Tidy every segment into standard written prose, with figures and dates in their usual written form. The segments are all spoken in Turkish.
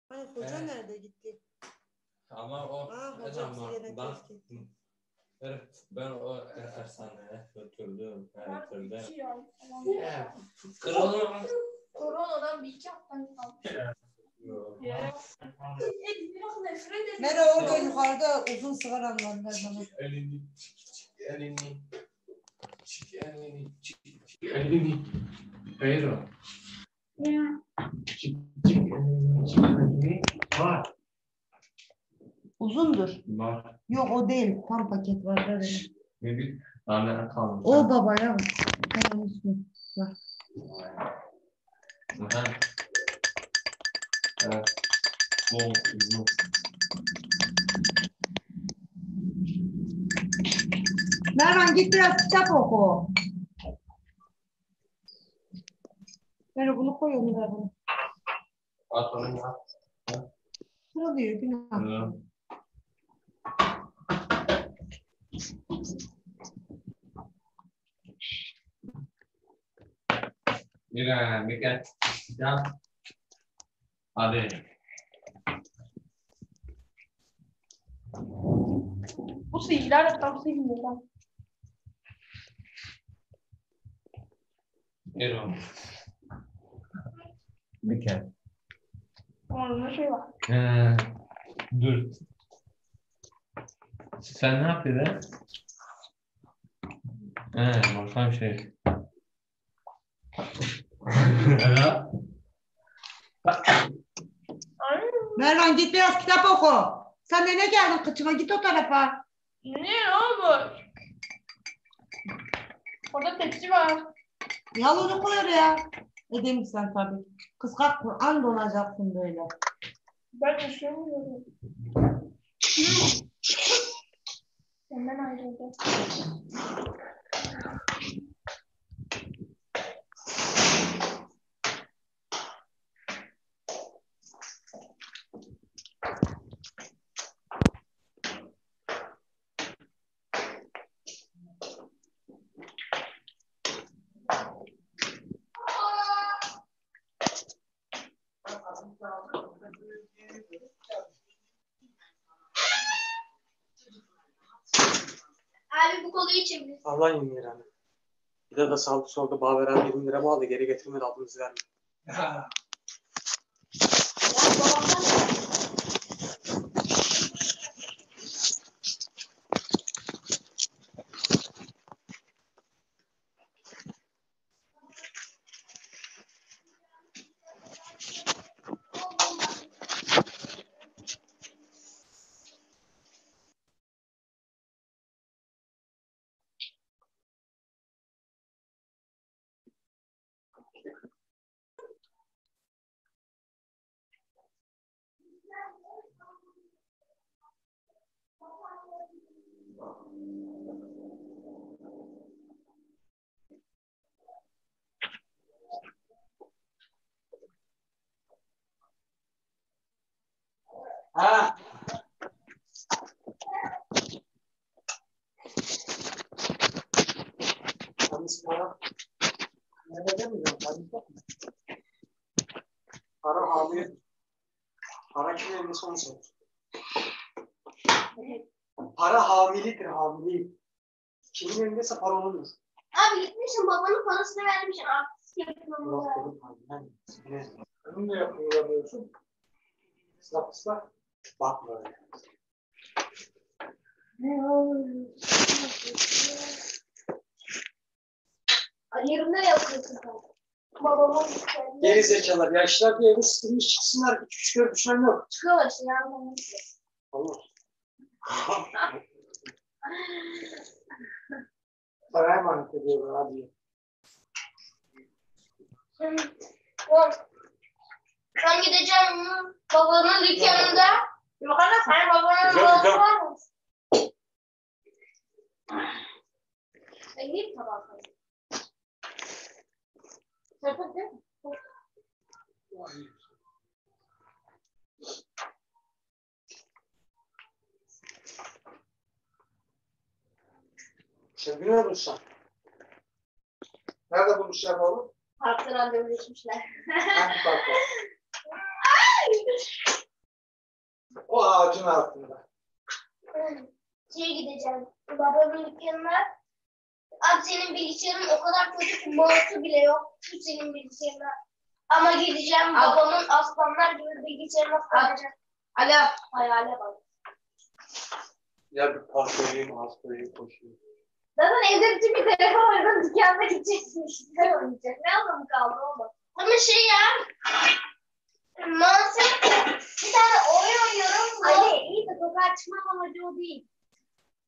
Ay hoca nerede gitti? Ama o hocam ben o efsaneye götürdüm. Koronadan bir iki haftan kalmış. Merhaba orada yukarıda uzun sigaramlar ver bana. Elini. Hayır o. Var. Uzundur. Var. Yok o değil. Tam paket var. Ver bana. Ne bir tane kalmış. O babaya. Tamam ismi. Var. Evet. Bol uzun. Mervan git biraz kitap oku. Ver bunu koy onu ver bunu. Atalım ya. Sıralıyor günah. Bir kere. Ya. Hadi. Bu sihirler tam sihirler. Erol. Bir kere. Orada şey var. Dur. Sen ne yapıyordun? Başka bir şey. Mervan git biraz kitap oku. Sen de ne geldin kıçıma git o tarafa. Ne olmuş? Orada tepsi var. Yal onu koy oraya. Edeyim sen tabii. Kıskat Kur'an donacaksın böyle. Ben üşüyorum. Senden ayrıldı. Abi bu konuyu içebiliriz. Allah 20 lira. Bir de sağlık solda Baver abi 20 lira mı aldı geri getirmedi aldığınızı vermedi. Ya babamdan Ha. Yalnız para. Nerede demiyorum. Para hamile. Para kimin elinde son sor. Para hamiledir hamile. Kimin elindeyse para onundur. Abi gitmişsin babanın parasını vermişsin. Artist yapıyorum. Yok dedim abi. Onu da yapıyorsun. Islak ıslak. Bakma öyle. Yerimde yapıyorsun. Babamın Geri zekalar. Yaşlılar bir evde sıkılmış çıksınlar. Küçük görmüşler yok. çıkıyorlar işte yandan. Allah. Paraya emanet ediyorlar abi. Yok. Ben gideceğim babanın dükkanında. Yukarıda sen babanın dolabı var mı? Ben gidip tabaklayayım. Sen biliyor musun? Nerede bulmuşlar oğlum? Parktan randevuleşmişler. Hangi parkta? O ağacın altında. Şeye gideceğim. Babamın dükkanına. Abi senin bilgisayarın o kadar kötü ki mouse'u bile yok. Şu senin bilgisayarına. Ama gideceğim babamın aslanlar gibi bilgisayarına koyacağım. Alo. Hayale bak. Ya bir parkayım, hastayım, koşayım. Zaten evde bütün bir telefon oynadım. Dükkanda gideceksin işte oynayacak. Ne anlamı kaldı oğlum? Ama şey ya. Maalesef bir tane oyun oynuyorum. Ali iyi de sokağa çıkmam amacı o değil.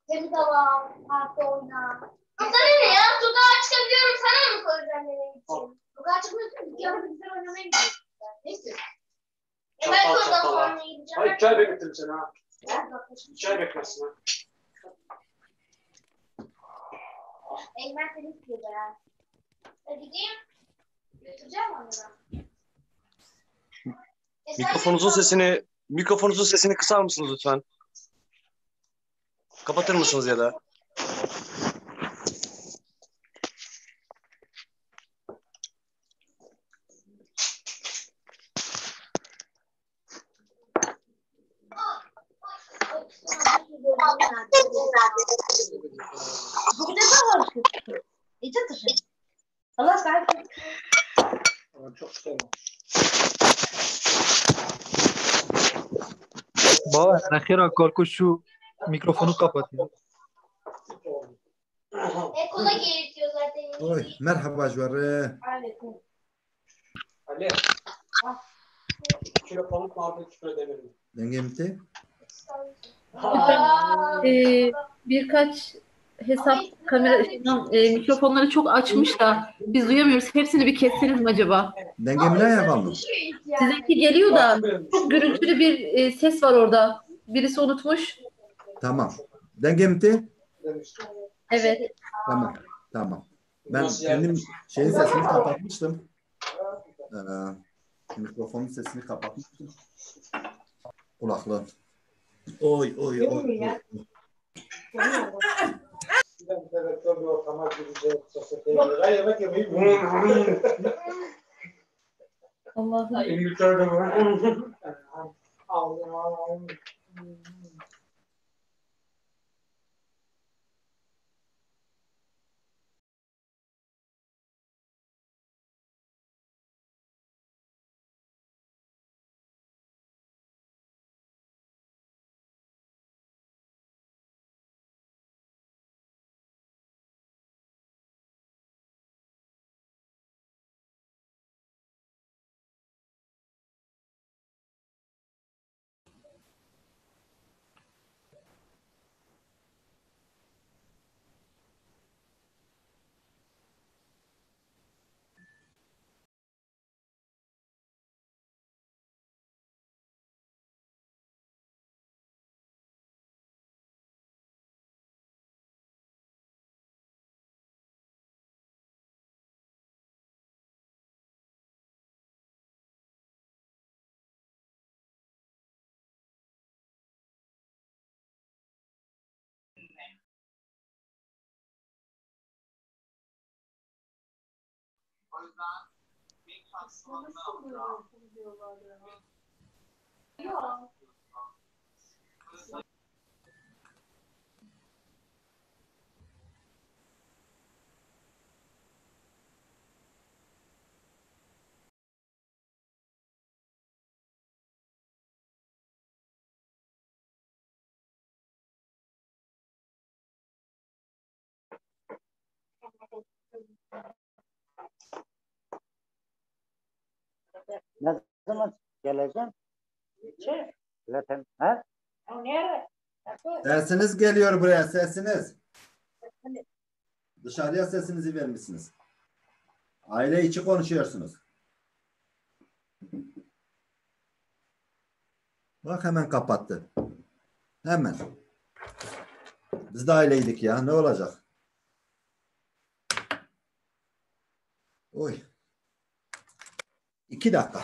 Temiz hava, parkta oyna. Sana ne ya? Sokağa çıkabiliyorum. Sana mı soracağım nereye gideceğim? Sokağa çıkmıyorsun. Dükkanda bilgisayar oynamaya gidiyorsun. Neyse. Ben oradan sonra gideceğim. Hayır, çay bekletim seni ha. Çay beklersin ha. Eymen seni istiyor ya. Gideyim. Götüreceğim onları. Mikrofonunuzun sesini kısar mısınız lütfen? Kapatır mısınız ya da? Bugün ne var? İçin dışı. Allah sahip. Ama çok sevmem. Baba Nakira korku şu mikrofonu kapatıyor. Ekola gerekiyor zaten. Oy, merhaba Jüveri. Ali. Kilo pamuk vardı, kilo demir mi? Dengemti. Birkaç hesap kamera mikrofonları çok açmış da biz duyamıyoruz. Hepsini bir kesseniz mi acaba? Dengemine yapalım. Sizinki geliyor da çok gürültülü bir ses var orada. Birisi unutmuş. Tamam. Dengemti. Demiştim. Evet. Tamam. Tamam. Ben Nasıl kendim şeyin sesini kapatmıştım. Mikrofonun sesini kapatmıştım. Kulaklığın. Oy oy oy. oy. Ben televizyonda bir ortama gireceğim. Sosyeteye yemek yemeyi Allah'ım. İngiltere'de var. Allah'ım. Ne zaman geleceğim? Zaten ha? Sesiniz geliyor buraya, sesiniz. Dışarıya sesinizi vermişsiniz. Aile içi konuşuyorsunuz. Bak hemen kapattı. Hemen. Biz de aileydik ya. Ne olacak? Oy. 2 dakika.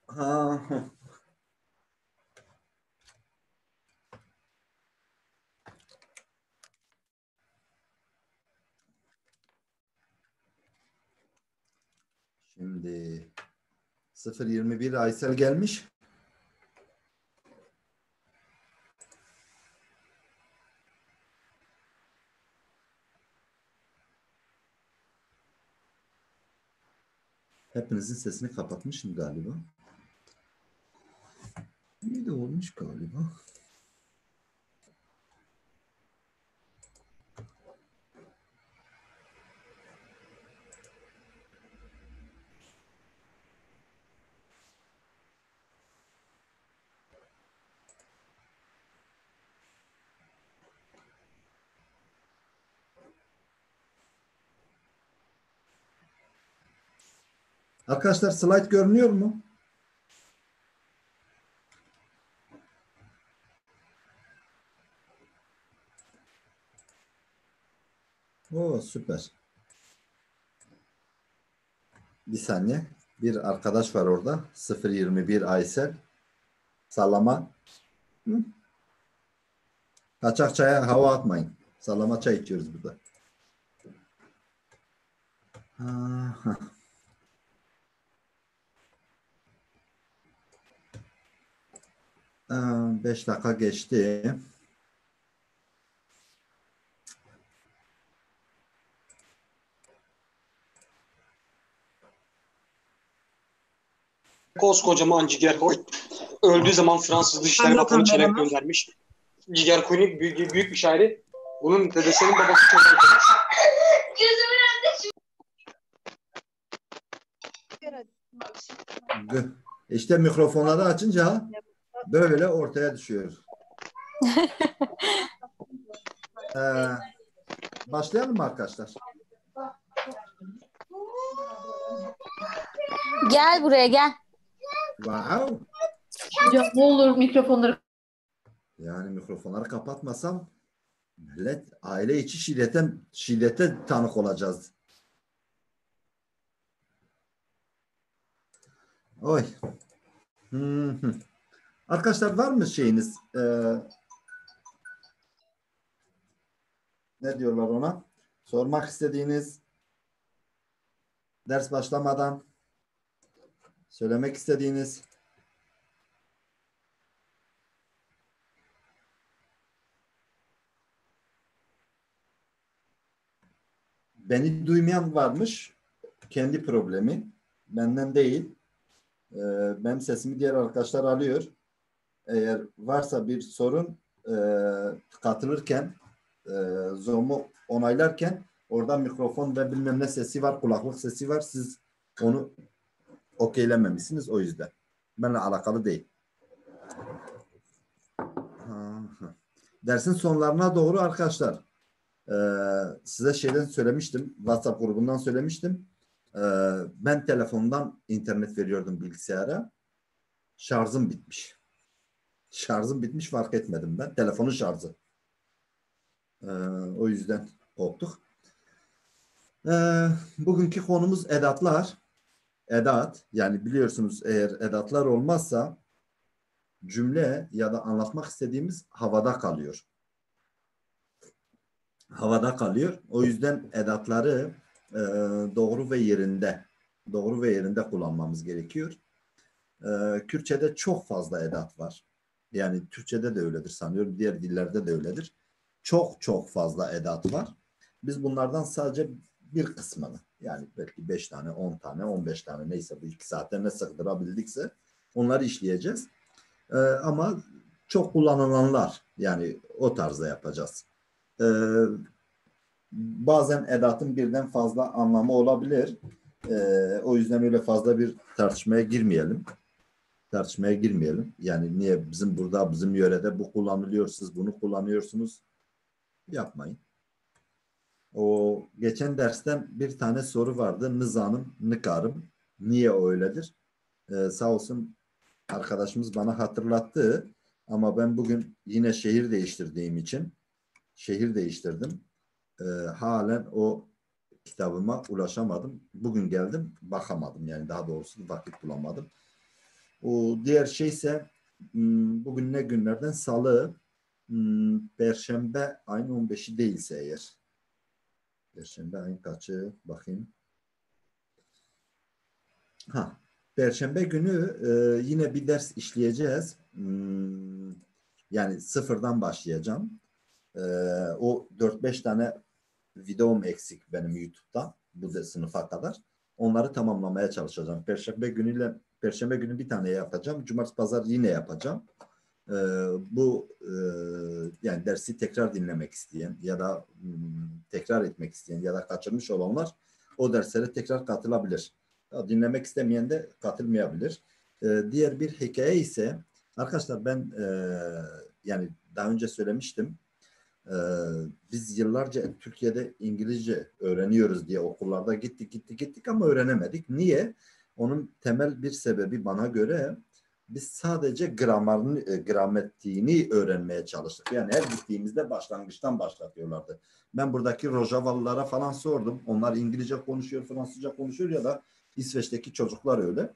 Ha. Şimdi 021 Aysel gelmiş. Hepinizin sesini kapatmışım galiba. İyi de olmuş galiba. Arkadaşlar slide görünüyor mu? Oo, süper. Bir saniye. Bir arkadaş var orada. 021 Aysel. Sallama. Hı? Kaçak çaya hava atmayın. Sallama çay içiyoruz burada. Ha. 5 dakika geçti. Koskocaman Cigerkoy öldüğü zaman Fransız Dışişleri Bakanı çelenk göndermiş. Cigerkoy'un büyük bir şairi. Bunun dedesinin babası çok öldürmüş. İşte mikrofonları açınca böyle ortaya düşüyor. Başlayalım mı arkadaşlar? Gel buraya gel. Wow. Hocam ne olur mikrofonları. Yani mikrofonları kapatmasam millet aile içi şiddete tanık olacağız. Oy. Arkadaşlar var mı şeyiniz? Ne diyorlar ona? Sormak istediğiniz, ders başlamadan söylemek istediğiniz. Beni duymayan varmış. Kendi problemi. Benden değil. Benim sesimi diğer arkadaşlar alıyor. Eğer varsa bir sorun katılırken Zoom'u onaylarken orada mikrofon ve bilmem ne sesi var, kulaklık sesi var. Siz onu okeylememişsiniz o yüzden. Benimle alakalı değil. Dersin sonlarına doğru arkadaşlar size şeyden söylemiştim. WhatsApp grubundan söylemiştim. Ben telefondan internet veriyordum bilgisayara. Şarjım bitmiş. Şarjım bitmiş fark etmedim ben. Telefonun şarjı. O yüzden koptuk. Bugünkü konumuz edatlar. Edat, yani biliyorsunuz eğer edatlar olmazsa cümle ya da anlatmak istediğimiz havada kalıyor. Havada kalıyor. O yüzden edatları doğru ve yerinde doğru ve yerinde kullanmamız gerekiyor. Kürtçe'de çok fazla edat var. Yani Türkçe'de de öyledir sanıyorum. Diğer dillerde de öyledir. Çok çok fazla edat var. Biz bunlardan sadece bir kısmını, yani belki 5 tane, 10 tane, 15 tane neyse bu 2 saatte ne sığdırabildikse onları işleyeceğiz. Ama çok kullanılanlar, yani o tarzda yapacağız. Bazen edatın birden fazla anlamı olabilir. O yüzden öyle fazla bir tartışmaya girmeyelim. Yani niye bizim burada, bizim yörede bu kullanılıyor, siz bunu kullanıyorsunuz? Yapmayın. O geçen dersten bir tane soru vardı. Nızanım, nıkarım. Niye öyledir? Sağ olsun arkadaşımız bana hatırlattı. Ama ben bugün yine şehir değiştirdiğim için şehir değiştirdim. Halen o kitabıma ulaşamadım. Bugün geldim, bakamadım. Yani daha doğrusu vakit bulamadım. O diğer şeyse bugün ne günlerden? Salı, Perşembe ayın 15'i değilse eğer. Perşembe ayın kaçı? Bakayım. Perşembe günü yine bir ders işleyeceğiz. Yani sıfırdan başlayacağım. O 4-5 tane videom eksik benim YouTube'da bu sınıfa kadar. Onları tamamlamaya çalışacağım. Perşembe günü bir tane yapacağım. Cumartesi, pazar yine yapacağım. Yani dersi tekrar dinlemek isteyen ya da tekrar etmek isteyen ya da kaçırmış olanlar o derslere tekrar katılabilir. Dinlemek istemeyen de katılmayabilir. Diğer bir hikaye ise arkadaşlar ben yani daha önce söylemiştim. Biz yıllarca Türkiye'de İngilizce öğreniyoruz diye okullarda gittik ama öğrenemedik. Niye? Onun temel bir sebebi bana göre biz sadece gramatiğini öğrenmeye çalıştık. Yani her gittiğimizde başlangıçtan başlatıyorlardı. Ben buradaki Rojavalılara falan sordum. Onlar İngilizce konuşuyor, Fransızca konuşuyor ya da İsveç'teki çocuklar öyle.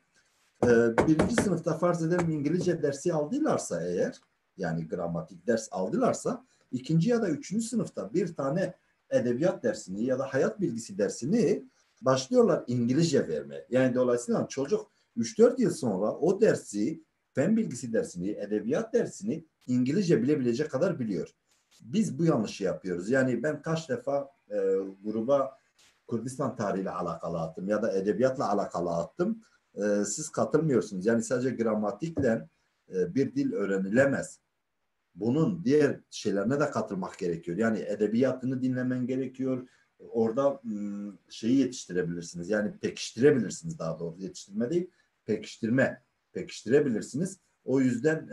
Birinci sınıfta farz edelim İngilizce dersi aldılarsa eğer, yani gramatik ders aldılarsa, ikinci ya da üçüncü sınıfta bir tane edebiyat dersini ya da hayat bilgisi dersini başlıyorlar İngilizce vermeye. Yani dolayısıyla çocuk 3-4 yıl sonra o dersi, fen bilgisi dersini, edebiyat dersini İngilizce bilebilecek kadar biliyor. Biz bu yanlışı yapıyoruz. Yani ben kaç defa gruba Kürdistan tarihiyle alakalı attım ya da edebiyatla alakalı attım. Siz katılmıyorsunuz. Yani sadece gramatikle bir dil öğrenilemez. Bunun diğer şeylerine de katılmak gerekiyor. Yani edebiyatını dinlemen gerekiyor. Orada şeyi yetiştirebilirsiniz. Yani pekiştirebilirsiniz daha doğrusu. Yetiştirme değil, pekiştirebilirsiniz. O yüzden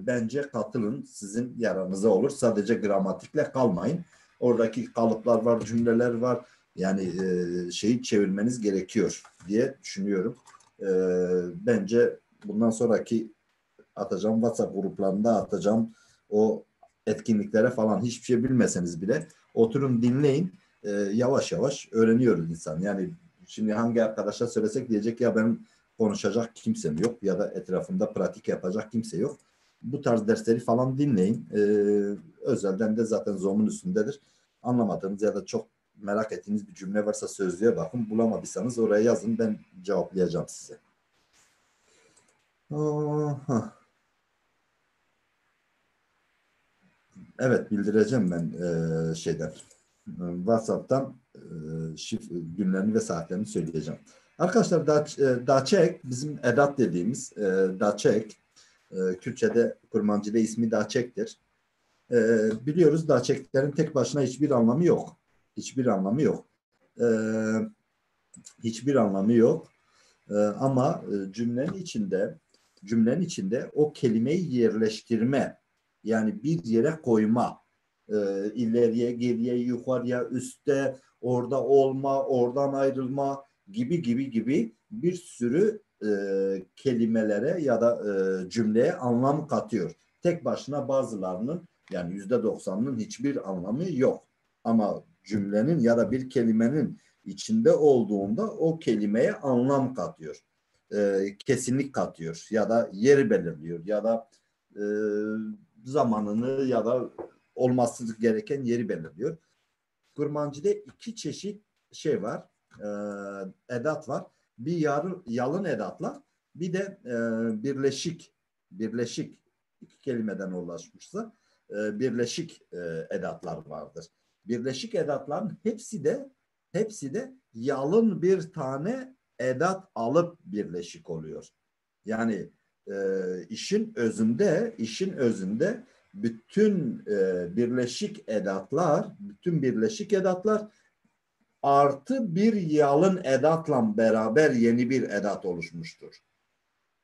bence katılın. Sizin yaranıza olur. Sadece gramatikle kalmayın. Oradaki kalıplar var, cümleler var. Yani şeyi çevirmeniz gerekiyor diye düşünüyorum. Bence bundan sonraki atacağım WhatsApp gruplarında atacağım o etkinliklere falan hiçbir şey bilmeseniz bile oturun dinleyin. Yavaş yavaş öğreniyoruz insan. Yani şimdi hangi arkadaşa söylesek diyecek ya benim konuşacak kimsem yok ya da etrafımda pratik yapacak kimse yok. Bu tarz dersleri falan dinleyin. Özelden de zaten Zoom'un üstündedir. Anlamadığınız ya da çok merak ettiğiniz bir cümle varsa sözlüğe bakın. Bulamadıysanız oraya yazın. Ben cevaplayacağım size. Evet, bildireceğim ben şeyden. WhatsApp'tan günlerini ve saatlerini söyleyeceğim. Arkadaşlar Daçek bizim edat dediğimiz Daçek Kürtçe'de Kurmancı'da ismi Daçek'tir. Biliyoruz Daçeklerin tek başına hiçbir anlamı yok. Hiçbir anlamı yok. Hiçbir anlamı yok. Ama cümlenin içinde o kelimeyi yerleştirme, yani bir yere koyma, ileriye, geriye, yukarıya, üstte, orada olma, oradan ayrılma gibi bir sürü kelimelere ya da cümleye anlam katıyor. Tek başına bazılarının, yani %90'ının hiçbir anlamı yok. Ama cümlenin ya da bir kelimenin içinde olduğunda o kelimeye anlam katıyor. Kesinlik katıyor ya da yeri belirliyor ya da zamanını ya da olması gereken yeri belirliyor. Kurmancı'da iki çeşit şey var, edat var. bir yalın edatlar, bir de birleşik iki kelimeden ulaşmışsa birleşik edatlar vardır. Birleşik edatların hepsi de yalın bir tane edat alıp birleşik oluyor. Yani işin özünde bütün birleşik edatlar artı bir yalın edatla beraber yeni bir edat oluşmuştur.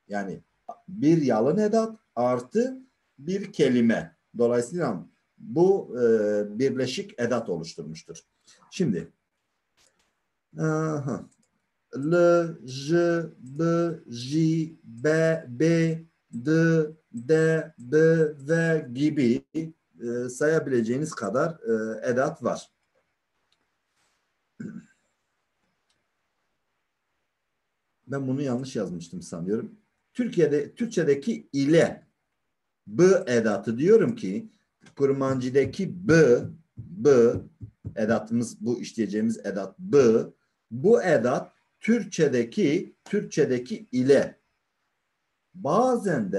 Yani bir yalın edat artı bir kelime. Dolayısıyla bu birleşik edat oluşturmuştur. Şimdi L, J, B, J, B, B, D, D, B, V gibi sayabileceğiniz kadar edat var. Ben bunu yanlış yazmıştım sanıyorum. Türkçedeki ile b edatı diyorum ki Kurmancı'daki b edatımız, bu işleyeceğimiz edat b. Bu edat Türkçedeki ile. Bazen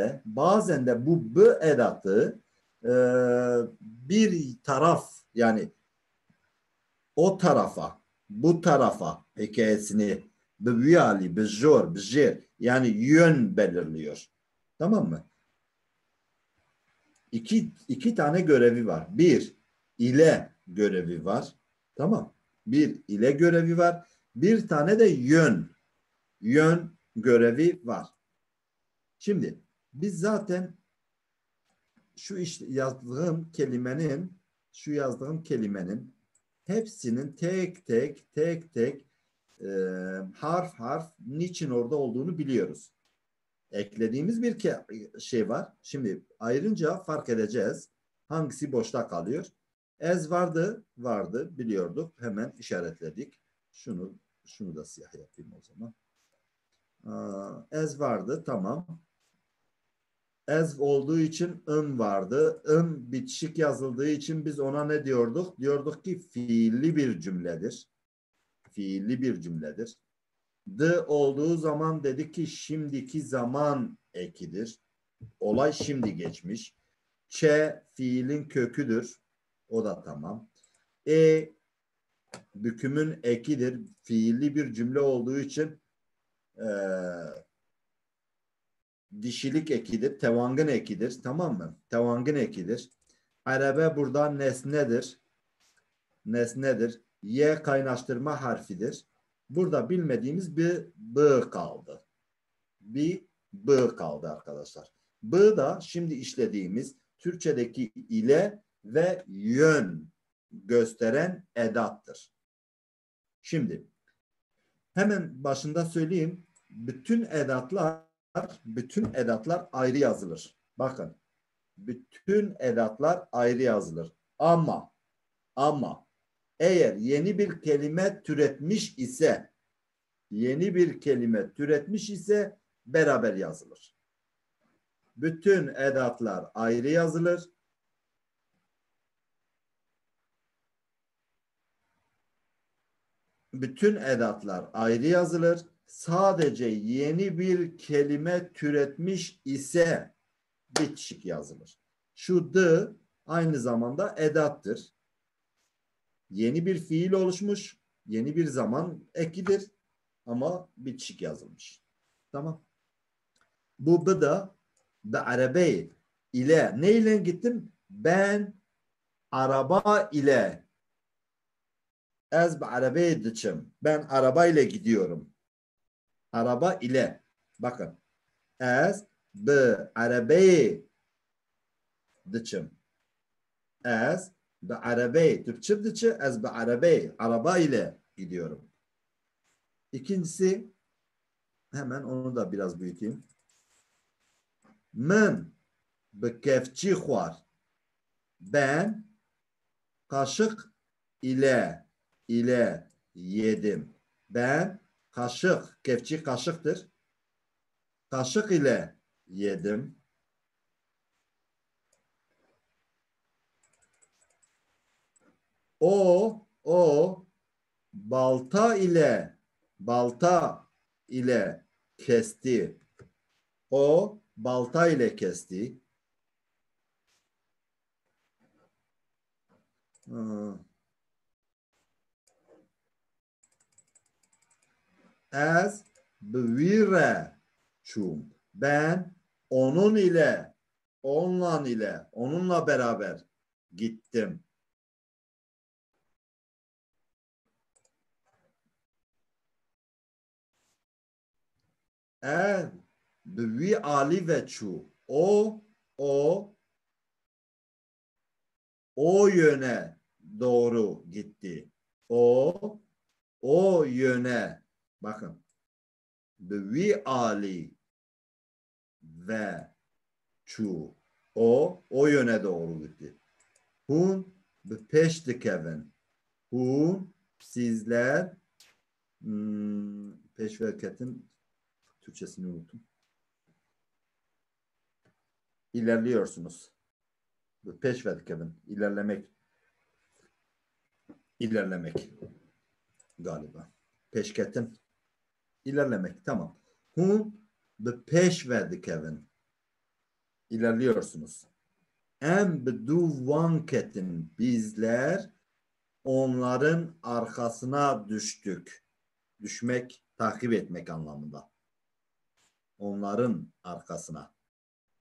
de bu b edatı bir taraf, yani o tarafa, bu tarafa hikayesini b'viyali, b'jor, b'jir, yani yön belirliyor. Tamam mı? İki tane görevi var. Bir ile görevi var. Tamam. Bir ile görevi var. Bir tane de yön görevi var. Şimdi biz zaten şu yazdığım kelimenin hepsinin tek tek harf niçin orada olduğunu biliyoruz. Eklediğimiz bir şey var. Şimdi ayrınca fark edeceğiz. Hangisi boşta kalıyor? Ez vardı biliyorduk. Hemen işaretledik. Şunu da siyah yapayım o zaman. Ez vardı, tamam. Ez olduğu için vardı. Bitişik yazıldığı için biz ona ne diyorduk? Diyorduk ki fiilli bir cümledir. D olduğu zaman dedik ki şimdiki zaman ekidir. Olay şimdi geçmiş. Ç fiilin köküdür. O da tamam. Bükümün ekidir. Fiilli bir cümle olduğu için dişilik ekidir. Tevangın ekidir. Tamam mı? Tevangın ekidir. Arebe burada nesnedir. Y kaynaştırma harfidir. Burada bilmediğimiz bir b kaldı. Bir b kaldı arkadaşlar. B da şimdi işlediğimiz Türkçedeki ile ve yön gösteren edattır. Şimdi hemen başında söyleyeyim. Bütün edatlar ayrı yazılır. Bakın. Bütün edatlar ayrı yazılır. Ama eğer yeni bir kelime türetmiş ise beraber yazılır. Bütün edatlar ayrı yazılır. Sadece yeni bir kelime türetmiş ise bitişik yazılır. Şu d aynı zamanda edattır. Yeni bir fiil oluşmuş, yeni bir zaman ekidir ama bitişik yazılmış. Tamam. Bu b da arabe ile ne ile gittim? Ben araba ile ez arabe diçim. Ben araba ile gidiyorum. Araba ile. Bakın. Ez arabe diçim. Ez arabe Türkçe diçi ez arabe. Araba ile gidiyorum. İkincisi, hemen onu da biraz büyüteyim. Min bi kefçi xwar. Ben kaşık ile yedim. Ben kaşık, kefçi kaşıktır. Kaşık ile yedim. O balta ile kesti. O balta ile kesti. Ez bivire çum. Ben onunla beraber gittim. Ez bivi ali ve çu. O yöne doğru gitti. O yöne. Bakın. Bivi ali ve çu. O yöne doğru gitti. Hun peş dikevin. Hun sizler peşveketin Türkçesini unuttum. İlerliyorsunuz. Peşve dikevin. İlerlemek galiba. Peşketin ilerlemek. Tamam. Hun peşve dikevin. İlerliyorsunuz. Em beduvanketin bizler onların arkasına düştük. Düşmek, takip etmek anlamında. Onların arkasına.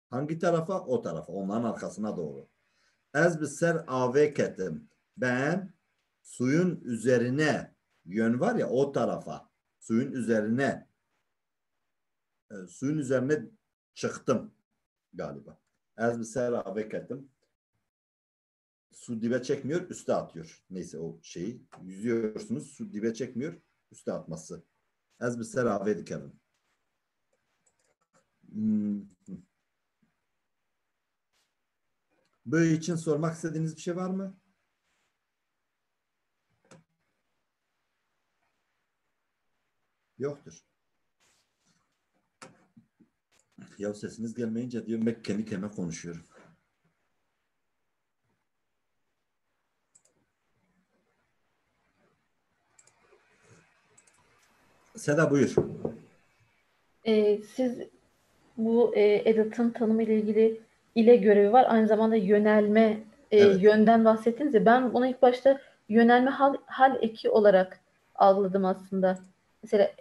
Hangi tarafa? O tarafa. Onların arkasına doğru. Ez biser aveketim. Ben suyun üzerine yön var ya o tarafa. Suyun üzerine çıktım galiba. Ez biser aveketim. Su dibe çekmiyor, üste atıyor. Neyse o şeyi. Yüzüyorsunuz, su dibe çekmiyor, üste atması. Ez biser aveketim. Böyle için sormak istediğiniz bir şey var mı? Yoktur. Ya sesiniz gelmeyince diyorum ben kendi kendime konuşuyorum. Seda buyur. Siz bu edatın tanımı ile ilgili ile görevi var. Aynı zamanda yönelme Evet. yönden bahsettiniz ya. Ben bunu ilk başta yönelme hal eki olarak algıladım aslında. Mesela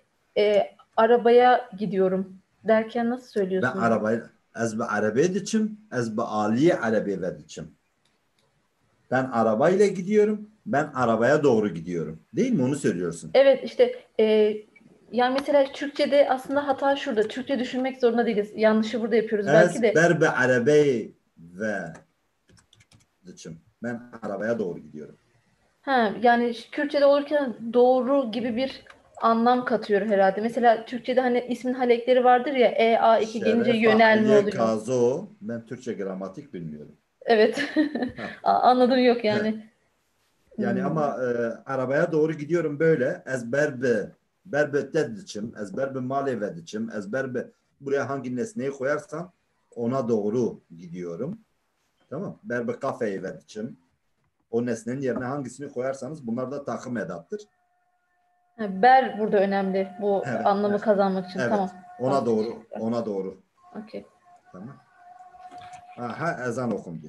arabaya gidiyorum derken nasıl Ben söylüyorsunuz? arabayı ez be arabaya diçim, ez be aliye arabaya verdiçim. Ben arabayla gidiyorum, ben arabaya doğru gidiyorum. Değil mi? Onu söylüyorsun. Evet işte yani mesela Türkçe'de aslında hata şurada. Türkçe düşünmek zorunda değiliz. Yanlışı burada yapıyoruz belki Ez de. berbe arabayı ve diçim. Ben arabaya doğru gidiyorum. Ha, yani Kürtçe'de olurken doğru gibi bir anlam katıyor herhalde. Mesela Türkçe'de hani ismin halekleri vardır ya A2 gelince Şeref yönelme Aliye oluyor. Kazo. Ben Türkçe gramatik bilmiyorum. Evet. Ha. Anladım yok yani. Yani ama arabaya doğru gidiyorum böyle. Ez berbe dediçim, ez berbe male vediçim, ez berbe buraya hangi nesneyi koyarsam ona doğru gidiyorum. Tamam. Berbe kafeyi vediçim. O nesnenin yerine hangisini koyarsanız bunlar da takım edattır. Ha, ber burada önemli bu Evet. anlamı Evet. kazanmak için. Evet. Tamam. Ona Tamam, doğru. teşekkürler. Ona doğru. Okey. Tamam. Aha ezan okundu.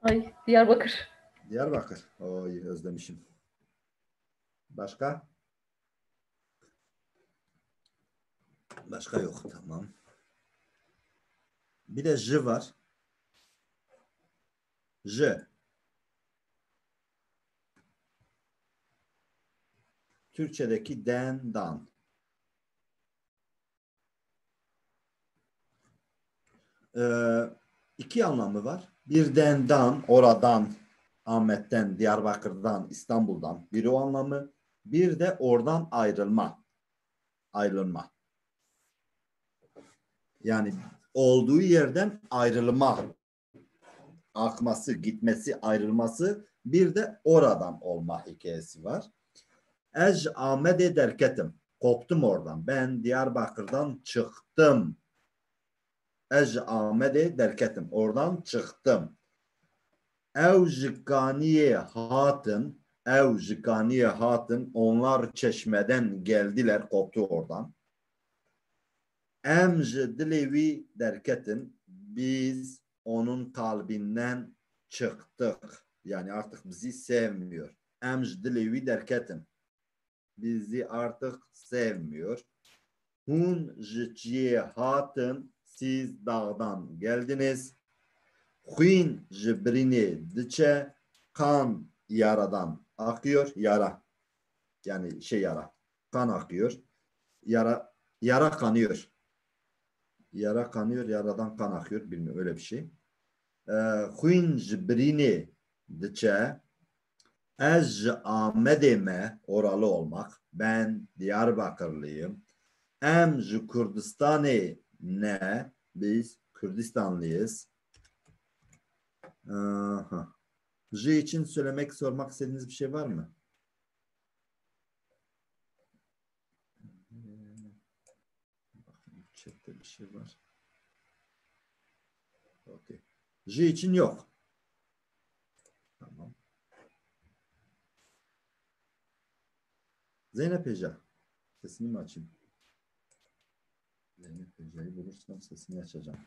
Ay Diyarbakır. Diyarbakır. Oy özlemişim. Başka? Başka yok. Tamam. Bir de J var. J. Türkçedeki den, dan. İki anlamı var. Bir den, dan, oradan, Ahmet'ten, Diyarbakır'dan, İstanbul'dan. Biri o anlamı. Bir de oradan ayrılma. Ayrılma. Yani olduğu yerden ayrılma. Akması, gitmesi, ayrılması. Bir de oradan olma hikayesi var. Ez Ahmet'e derketim. Koptum oradan. Ben Diyarbakır'dan çıktım. Ez Ahmet'e derketim. Oradan çıktım. Ev jikkaniye hatın. ev jikaniye hatın, onlar çeşmeden geldiler, koptu oradan. Em ji dilevi derketin, biz onun kalbinden çıktık. Yani artık bizi sevmiyor. Em ji dilevi derketin, bizi artık sevmiyor. Hun ji ciye hatın, siz dağdan geldiniz. Huyun ji birini diçe, kan yaradan akıyor. Yara. Yani yara. Kan akıyor. Yara kanıyor. Yara kanıyor, yaradan kan akıyor. Bilmiyorum, öyle bir şey. Huyun ji birini diçe, ez amedeme, oralı olmak. Ben Diyarbakırlıyım. Em ji Kürdistan'ı ne? Biz Kürdistanlıyız. Aha. J için sormak istediğiniz bir şey var mı? Chat'te bir şey var. Okay. J için yok. Tamam. Zeynep Ece. Sesini mi açayım? Zeynep Ece'yi bulursam sesini açacağım.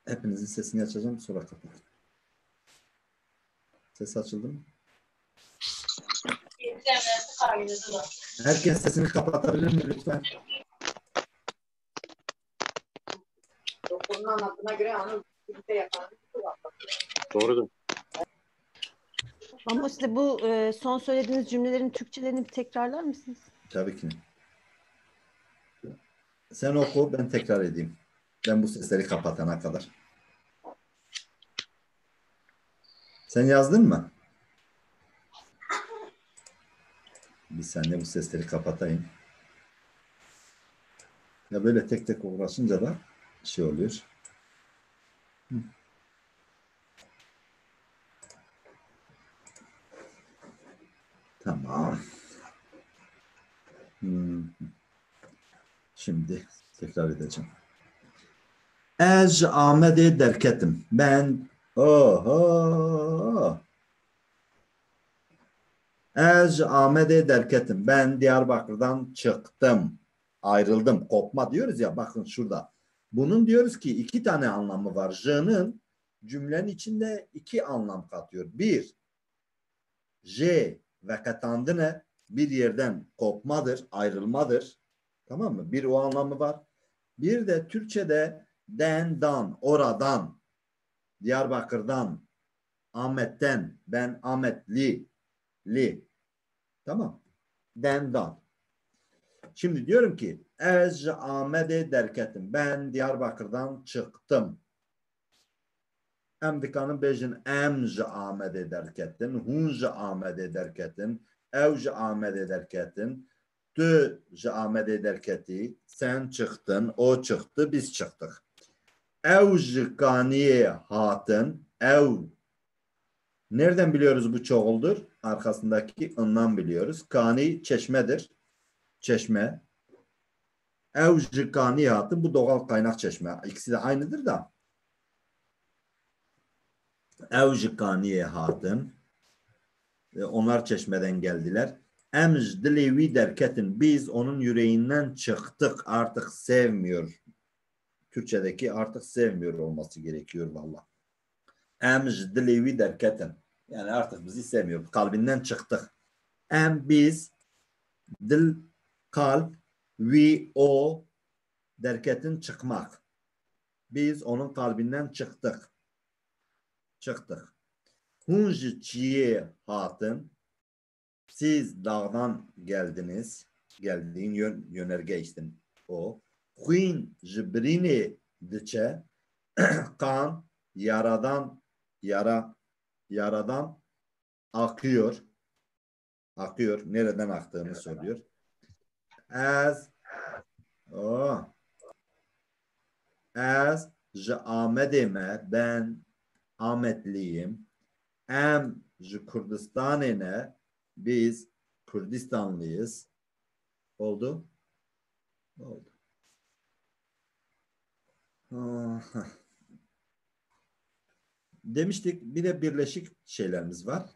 Hepinizin sesini açacağım, sonra kapatacağım. Ses açıldı mı? Herkes sesini kapatabilir mi lütfen? Doktorun anlattığına göre onu birlikte yapalım. Doğrudur. Ama işte bu son söylediğiniz cümlelerin Türkçelerini bir tekrarlar mısınız? Tabii ki. Sen oku, ben tekrar edeyim. Ben bu sesleri kapatana kadar. Sen yazdın mı? Bir saniye bu sesleri kapatayım. Ya böyle tek tek uğraşınca da şey oluyor. Tamam. Şimdi tekrar edeceğim. Ez amede derketim. Ben Ez amede derketim. Ben Diyarbakır'dan çıktım. Ayrıldım. Kopma diyoruz ya, bakın şurada. Bunun diyoruz ki iki tane anlamı var. J'nın cümlenin içinde iki anlam katıyor. Bir, J ve katandı ne? Bir yerden kopmadır, ayrılmadır. Tamam mı? Bir o anlamı var. Bir de Türkçe'de den, dan, oradan, Diyarbakır'dan, Ahmet'ten, ben Ahmetli, li. Tamam. Den, dan. Şimdi diyorum ki ez Ahmet'e derketim. Ben Diyarbakır'dan çıktım. Emdikanın bejin emj Ahmet'e derketin, hunj Ahmet'e derketin, evj Ahmet'e derketin, tüj Ahmet'e derketi, sen çıktın, o çıktı, biz çıktık. Evj kaniye hatın, ev. Nereden biliyoruz bu çoğuldur? Arkasındaki ından biliyoruz. Kani çeşmedir. Çeşme. Evj kaniye hatın, bu doğal kaynak çeşme. İkisi de aynıdır da. Evjikaniye hatın, onlar çeşmeden geldiler. Emj dilevi derketin, biz onun yüreğinden çıktık, artık sevmiyor. Türkçedeki artık sevmiyor olması gerekiyor valla. Emj dilevi derketin, yani artık bizi sevmiyor, kalbinden çıktık. Biz, dil, kalp, vi, o derketin çıkmak. Biz onun kalbinden çıktık. Çıktık. Hunji çiye hatın, siz dağdan geldiniz. Geldiğin yönerge işte o. Huyun jibrini diçe, kan yaradan akıyor. Akıyor. Nereden aktığını soruyor. Az Ahmet'ime, ben Ahmetliyim. Em Kürdistan'ine, biz Kürdistanlıyız. Oldu? Oldu. Aha. Demiştik bir de birleşik şeylerimiz var.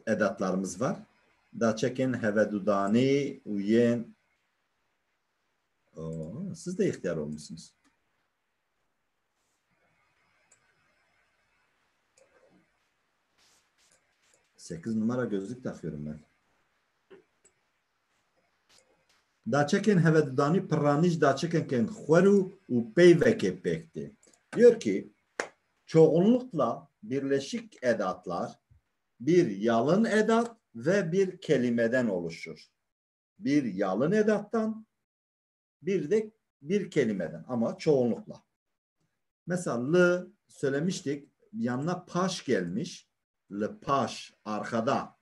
Edatlarımız var. Da çekin hevedudani uyen. Siz de ihtiyar olmuşsunuz. Sekiz numara gözlük takıyorum ben. Da çekin hevedudani pranij da çekin ken xweru u peyveke pekti. Diyor ki çoğunlukla birleşik edatlar bir yalın edat ve bir kelimeden oluşur. Bir yalın edattan bir de bir kelimeden ama çoğunlukla. Mesela l söylemiştik yanına paş gelmiş. L paş arkada.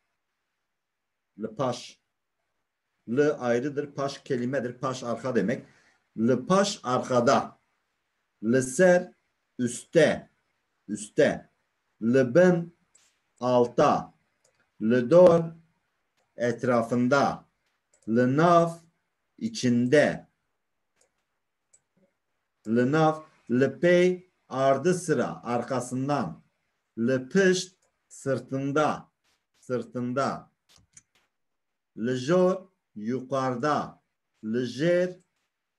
L paş. L ayrıdır. Paş kelimedir. Paş arka demek. L paş arkada. L ser üstte. Üstte. L ben alta. L dor etrafında. L nav içinde. L nav l pey ardı sıra arkasından. L pışt sırtında. Sırtında. L jor yukarıda. L jer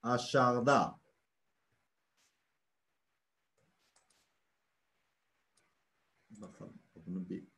aşağıda. Bakalım bunu bir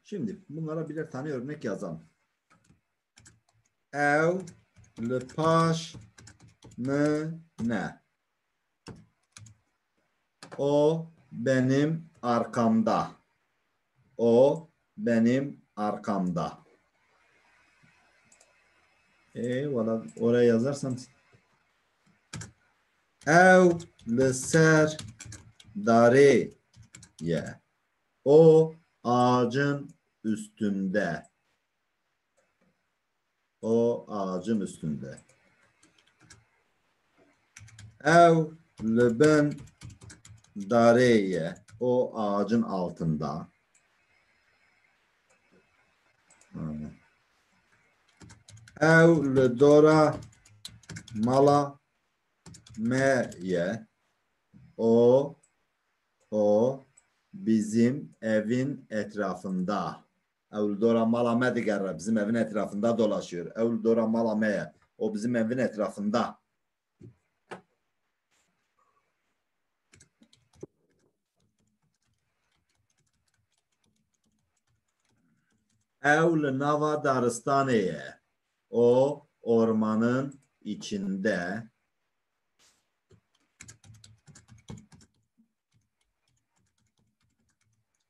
Şimdi bunlara birer tane örnek yazalım. Ev le paş mı ne? O benim arkamda. O benim arkamda. Valla oraya yazarsan ev le ser dare ye. O ağacın üstünde. O ağacın üstünde. Ev le ben dareye. O ağacın altında. Ev le dora mala meye. O bizim evin etrafında. Evldora malame diğer bizim evin etrafında dolaşıyor. Evldora malameye. O bizim evin etrafında. Evl nava daristaneye. O ormanın içinde.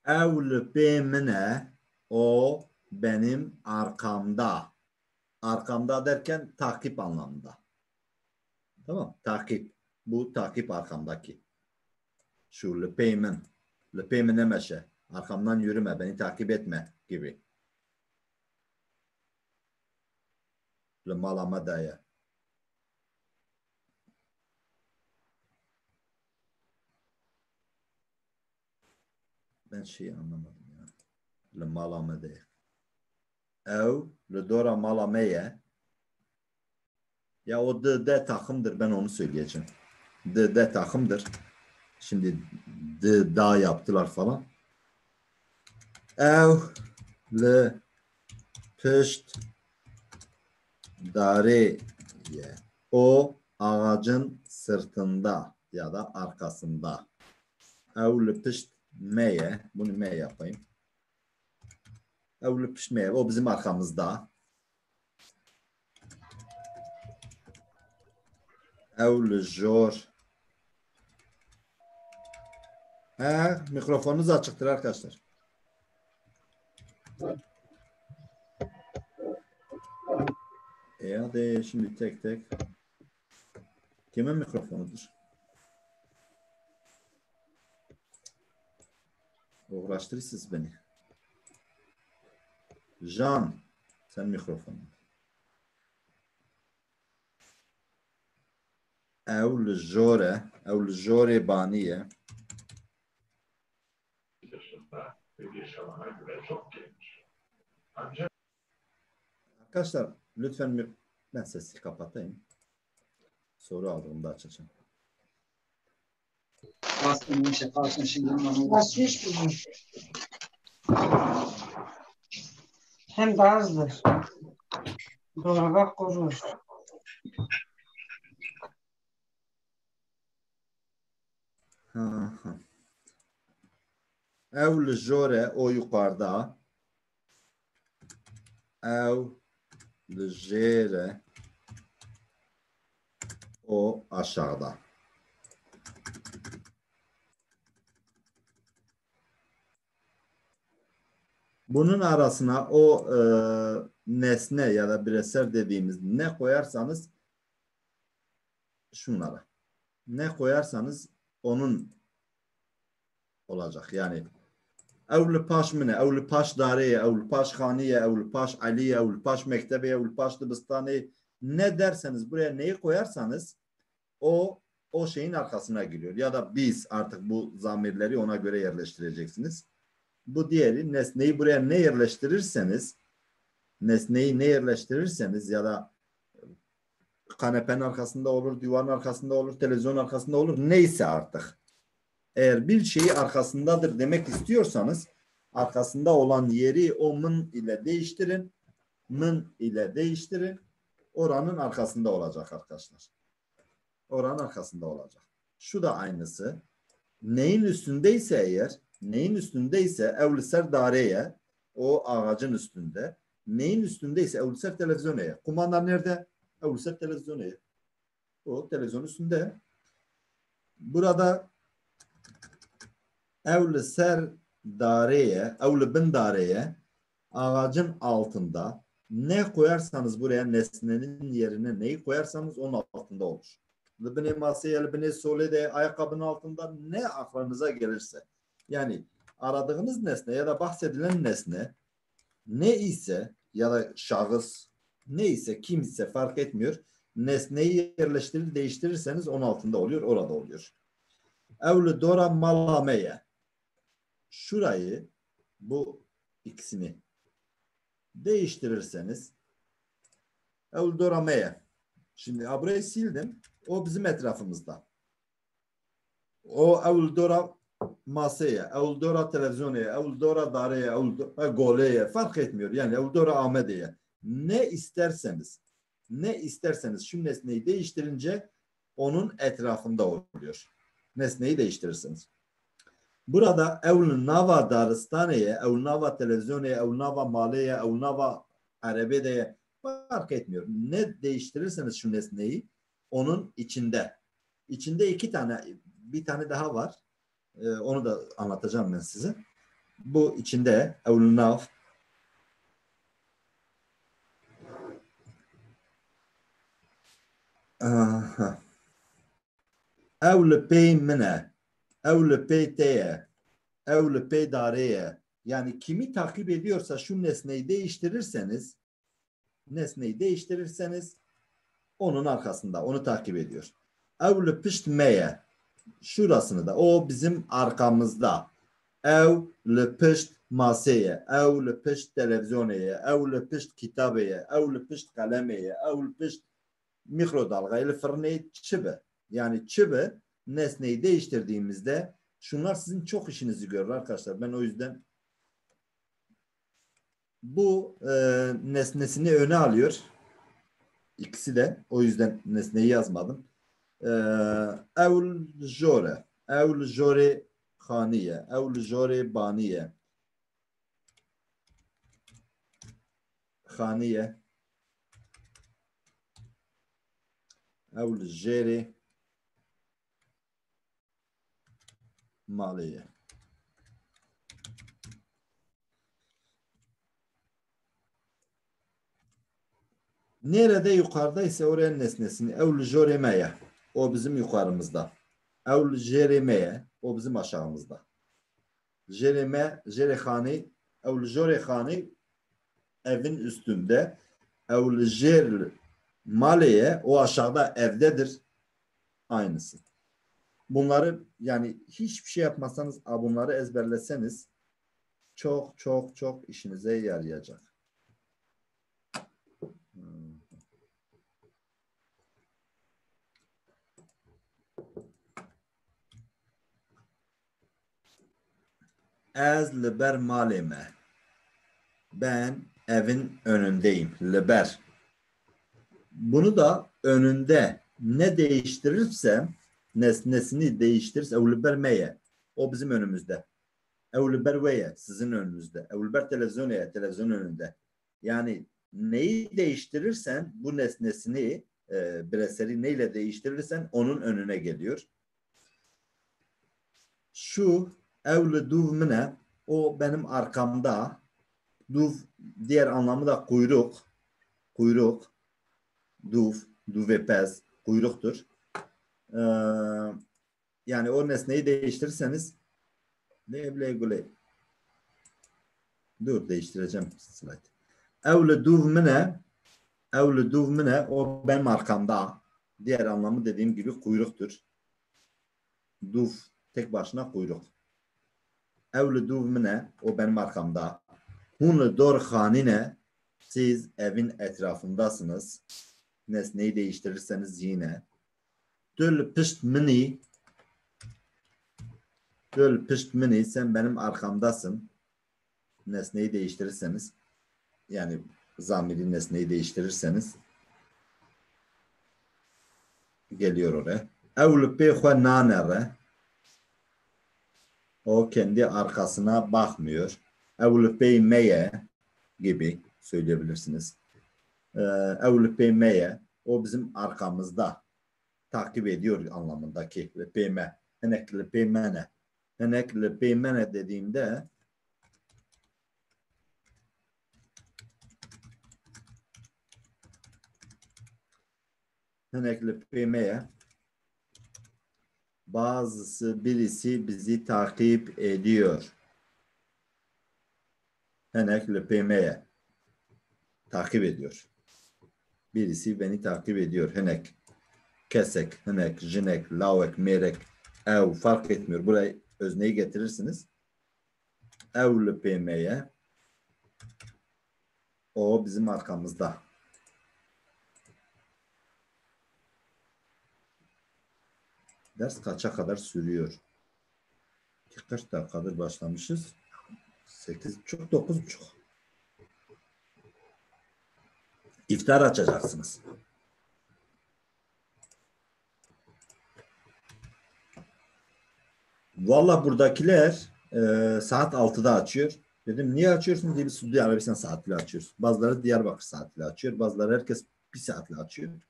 Evl pemine. O benim arkamda. Arkamda derken takip anlamında. Tamam. Takip. Bu takip arkamdaki. Şu lepeymen. Lepeymen emeşe. Arkamdan yürüme. Beni takip etme gibi. Lemalama daya. Ben şeyi anlamadım ya. Lemalama daya. Ev le dora malameye. Ya o d takımdır. Ben onu söyleyeceğim. D takımdır. Şimdi da yaptılar falan. Ev le pışt dare ye. O ağacın sırtında ya da arkasında. Ev le pışt meye. Bunu me yapayım. Ev le pışt meye. O bizim arkamızda. Ev le jor. Mikrofonunuz açıktır arkadaşlar. Hadi şimdi tek tek. Kimin mikrofonudur? Uğraştırırsınız beni. Can, sen mikrofonun. Ev jore baniye. Arkadaşlar lütfen ben sesi kapatayım. Soru aldığımda açacağım. Basmış bizim. Hem de azdır. Dolaba korur. Ev jore o yukarıda. Ev jere o aşağıda. Bunun arasına o nesne ya da bireysel dediğimiz ne koyarsanız şunlara. Ne koyarsanız onun olacak. Yani evli paş mı ne? Evli paş dareye, evli paş haniye, evli paş aliye, evli paş mektebe, evli paş dıbıstane ne derseniz buraya neyi koyarsanız o şeyin arkasına giriyor. Ya da biz artık bu zamirleri ona göre yerleştireceksiniz. Bu diğeri nesneyi buraya ne yerleştirirseniz ya da kanepenin arkasında olur, duvarın arkasında olur, televizyonun arkasında olur. Neyse artık. Eğer bir şeyi arkasındadır demek istiyorsanız arkasında olan yeri o mın ile değiştirin. Mın ile değiştirin. Oranın arkasında olacak arkadaşlar. Oranın arkasında olacak. Şu da aynısı. Neyin üstündeyse evliser dareye o ağacın üstünde. Neyin üstündeyse evliser televizyoneye. Kumanda nerede? Evliser televizyoneye. O televizyon üstünde. Burada evliser dareye, evli bin dareye ağacın altında ne koyarsanız buraya nesnenin yerine neyi koyarsanız onun altında olur. Libine masaya, libine solide ayakkabının altında ne aklınıza gelirse. Yani aradığınız nesne ya da bahsedilen nesne ne ise ya da şahıs ne ise kim ise fark etmiyor. Nesneyi yerleştirir değiştirirseniz onun altında oluyor, orada oluyor. Evli dora malameye. Şurayı bu ikisini değiştirirseniz evli dora meye. Şimdi burayı sildim. O bizim etrafımızda. O evldora masaya, evldora televizyonaya, evldora dareye, evldora goleye fark etmiyor. Yani evldora Ahmediye. Ne isterseniz şu nesneyi değiştirince onun etrafında oluyor. Nesneyi değiştirirsiniz. Burada evl nava daristaneye, evl nava televizyonaya, evl nava maleye, evl nava arabedeye fark etmiyor. Ne değiştirirseniz şu nesneyi onun içinde. İçinde bir tane daha var. Onu da anlatacağım ben size. Bu içinde evlunav evle pey mine evle pey teye evle pey dareye yani kimi takip ediyorsa şu nesneyi değiştirirseniz onun arkasında onu takip ediyor. Evle pişt meye şurasını da o bizim arkamızda. Evle pişt maseye, evle pişt televizyoneye, evle pişt kitabeye, evle pişt kalemeye, evle pişt mikrodalgayla fırnayı çıbı. Yani çıbı nesneyi değiştirdiğimizde şunlar sizin çok işinizi görür arkadaşlar. Ben o yüzden bu nesnesini öne alıyor. İkisi de. O yüzden nesneyi yazmadım. Evl jore haniye, evl jore baniye. Haniye. Evl jere maliye. Nerede yukarıda ise oraya nesnesini evl joremeye. o bizim yukarımızda. Evl jeremeye, o bizim aşağımızda. Jereme, jerehani, evl jorehani evin üstünde. Evl jer maleye, o aşağıda evdedir. Aynısı. Bunları yani hiçbir şey yapmazsanız, bunları ezberleseniz çok çok çok işinize yarayacak. Ez liber malime. Ben evin önündeyim. Liber. Bunu da önünde ne değiştirirsem, nesnesini değiştirirse, evliber meye, o bizim önümüzde. Evliber veye, sizin önünüzde. Evliber televizyoneye, televizyon önünde. Yani neyi değiştirirsen, bu nesnesini, bir eseri neyle değiştirirsen onun önüne geliyor. Şu evli duvmine, o benim arkamda. Duv, diğer anlamı da kuyruk. Kuyruk. Duv, duvepez, kuyruktur. Yani o nesneyi değiştirirseniz dur değiştireceğim slide. Evle duvmine, evle duvmine, o benim arkamda. Diğer anlamı dediğim gibi kuyruktur. Duv tek başına kuyruk. Evle duvmine, o benim arkamda. Hunle dor hanine, siz evin etrafındasınız. Nesneyi değiştirirseniz yine. Döl pişt mini, döl pişt mini, sen benim arkamdasın. Nesneyi değiştirirseniz, yani zamiri nesneyi değiştirirseniz geliyor oraya. Evlü peyhve nanere, o kendi arkasına bakmıyor. Evlü peymeye gibi söyleyebilirsiniz. Evlü peymeye, o bizim arkamızda takip ediyor anlamındaki peyme. Henekli peymene. Henekli peymene dediğimde henekli peymeye birisi bizi takip ediyor. Henekli peymeye takip ediyor. Birisi beni takip ediyor. Henek, kesek, henek, jinek, lavek, merek, ev fark etmiyor. Buraya özneyi getirirsiniz. Evli peymeye, o bizim arkamızda. Ders kaça kadar sürüyor? Kaç dakikadır başlamışız? 8.30, 9.30. İftar açacaksınız. Valla buradakiler saat 6'da açıyor. Dedim niye açıyorsunuz diye, bir Suudi Arabistan saatiyle açıyoruz. Bazıları Diyarbakır saatiyle açıyor. Bazıları herkes bir saatle açıyor.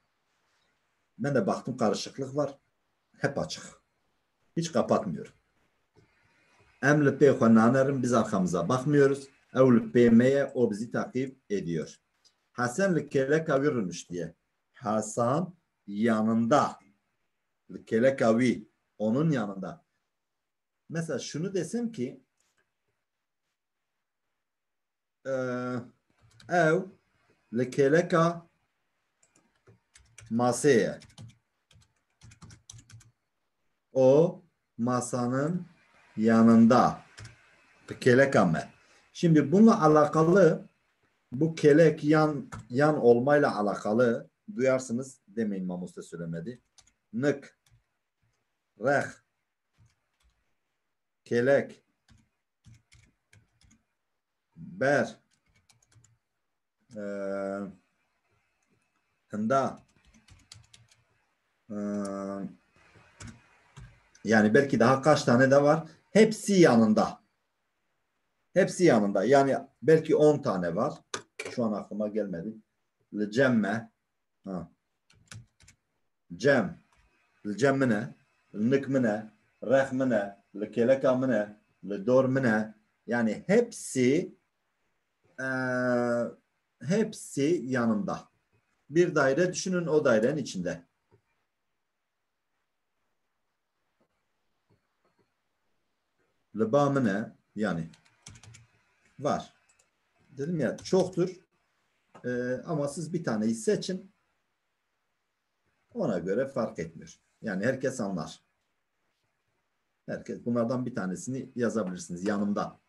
Ben de baktım karışıklık var. Hep açık. Hiç kapatmıyor. Emli peyhuananerim, biz arkamıza bakmıyoruz. Evli peymeye, o bizi takip ediyor. Hasan likelekavi rülmüş diye. Hasan yanında. Likelekavi, onun yanında. Mesela şunu desem ki ev likeleka masaya. O masanın yanında. Kelekame. Şimdi bununla alakalı, bu kelek yan olmayla alakalı duyarsınız, demeyin Mamusta söylemedi. Nık, reh, kelek, ber, hında, yani belki daha kaç tane de var. Hepsi yanında. Hepsi yanında. Yani belki 10 tane var. Şu an aklıma gelmedi. Cemme. Cem. Cemmine. Nıkmine. Rehmine. Kelekamine. Dormine. Yani hepsi yanında. Bir daire düşünün, o dairenin içinde. Leba ne? Yani var. Dedim ya çoktur. Ama siz bir taneyi seçin. Ona göre fark etmiyor. Yani herkes anlar. Herkes bunlardan bir tanesini yazabilirsiniz yanımda.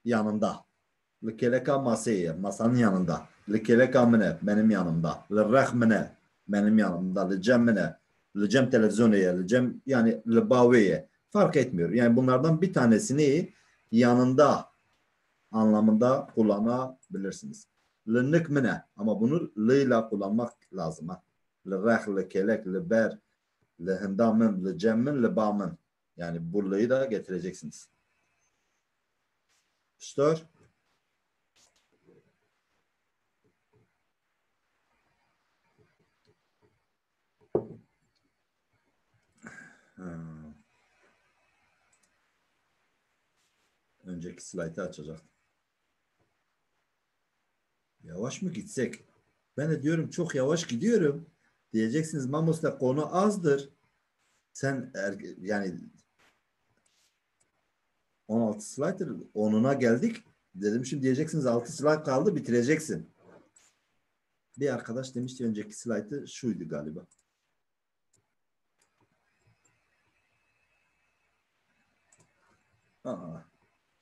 Yanında. Likeleka masaya, masanın yanında. Likeleka mine, benim yanımda. Lirrahmine, benim yanımda. Licemmine, licem televizyoneye, licem yani libaveye. Fark etmiyor. Yani bunlardan bir tanesini yanında anlamında kullanabilirsiniz. Linikmine ama bunu li ile kullanmak lazım. Lirrah, likelek, liber, lihindamın, licemmin, libamın. Yani bu li'yi da getireceksiniz. Stör. Önceki slaytı açacak. Yavaş mı gitsek? Ben de diyorum çok yavaş gidiyorum. Diyeceksiniz Mamos'ta konu azdır. Sen yani 16 slayttır. 10'una geldik. Dedim şimdi diyeceksiniz 6 slayt kaldı bitireceksin. Bir arkadaş demişti önceki slaytı şuydu galiba.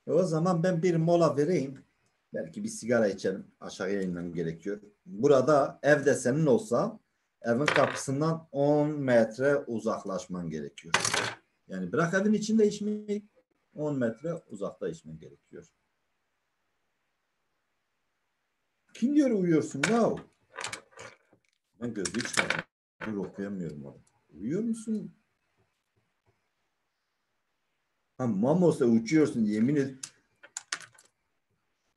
O zaman ben bir mola vereyim. Belki bir sigara içelim. Aşağıya inmem gerekiyor. Burada evde senin olsa evin kapısından 10 metre uzaklaşman gerekiyor. Yani bırak evin içinde içmeyi 10 metre uzakta içmen gerekiyor. Kim diyor uyuyorsun ya? Ben gözlük çıkardım. Dur okuyamıyorum onu. Uyuyor musun? Ha Mamos'ta uçuyorsun yemin et.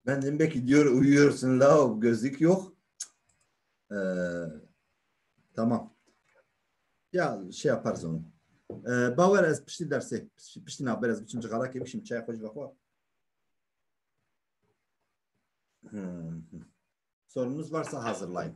Ben dedim belki diyor uyuyorsun la gözlük yok. Tamam. Ya şey yaparız onu. Baver ez pişti dersi. Pişti naber ez biçimci kara ki bişim çay hoş vakwa. Sorunuz varsa hazırlayın.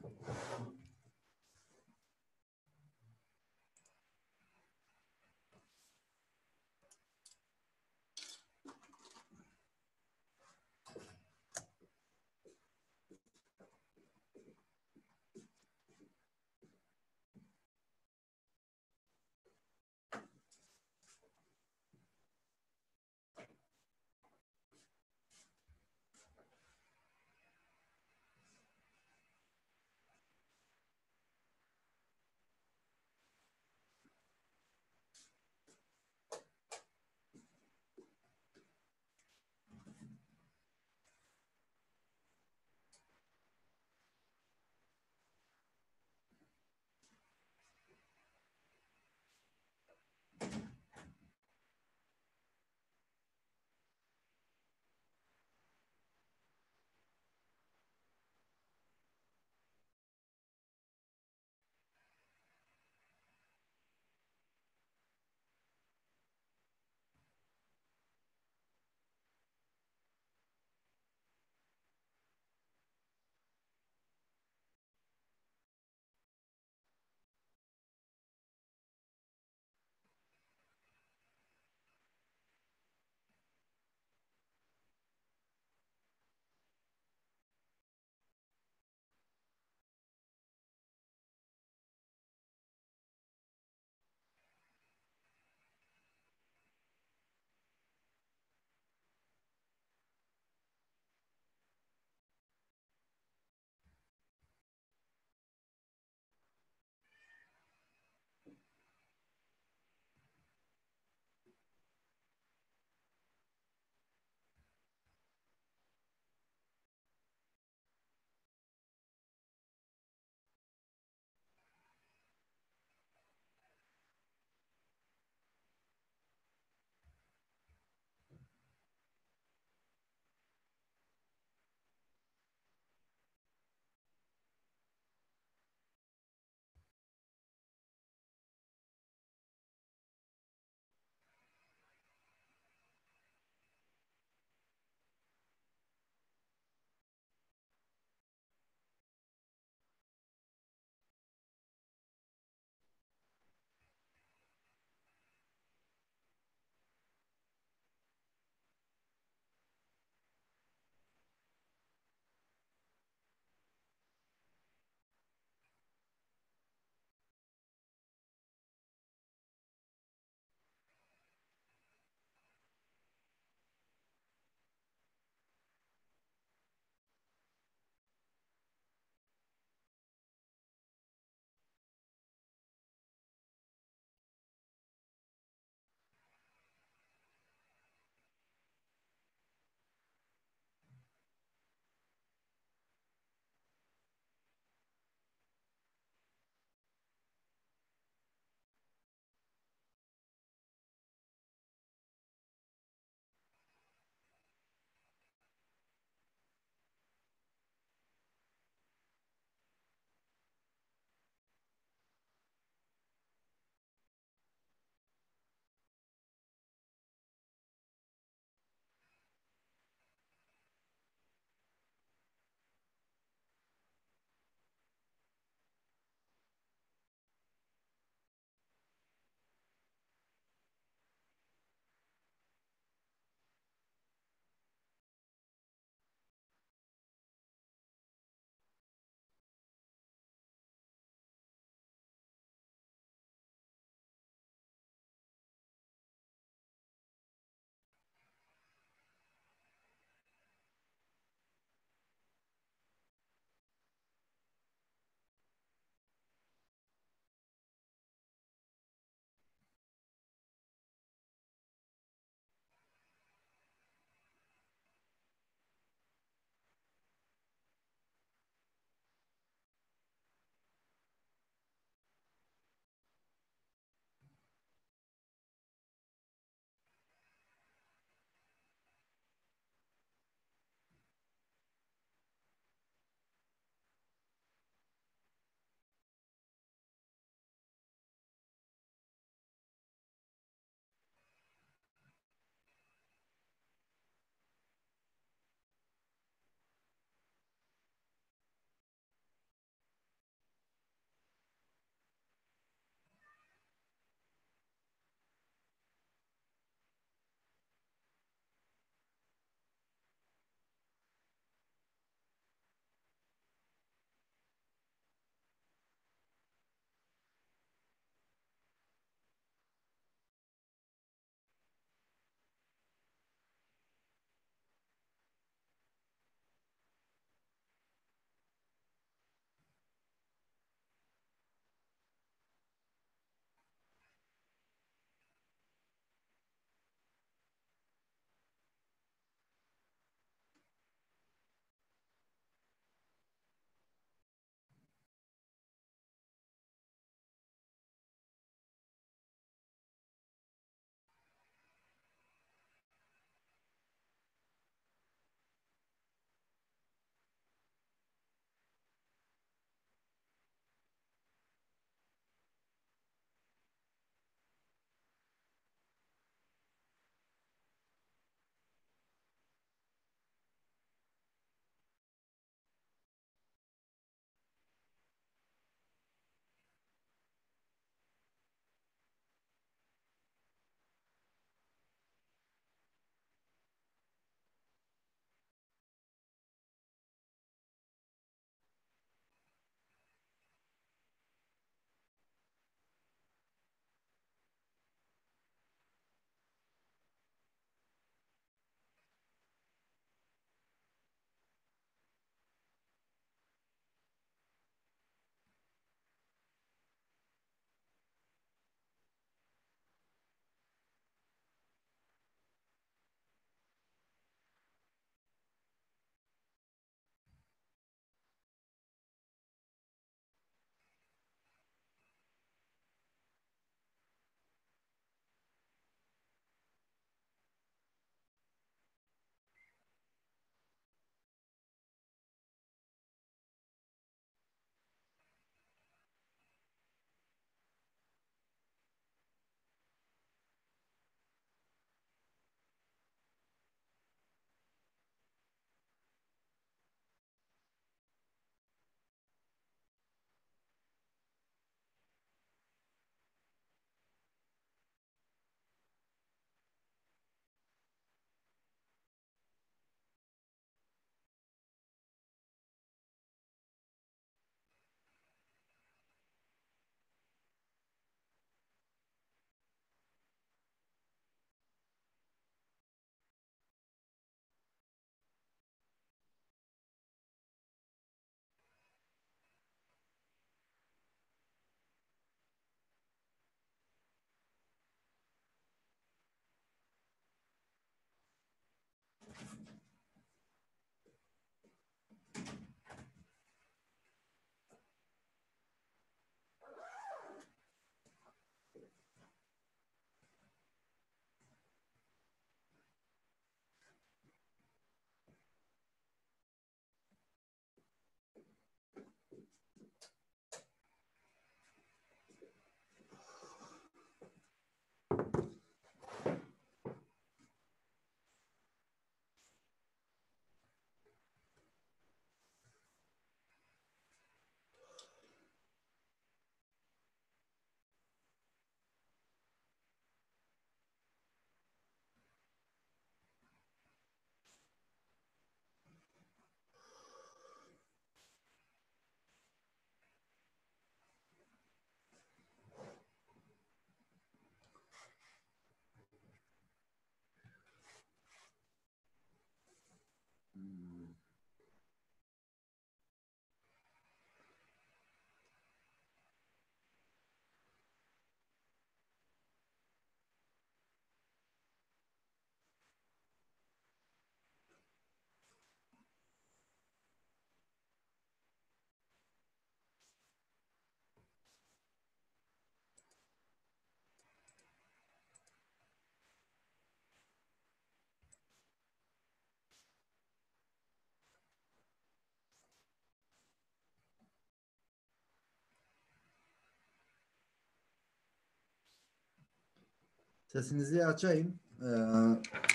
Sesinizi açayım.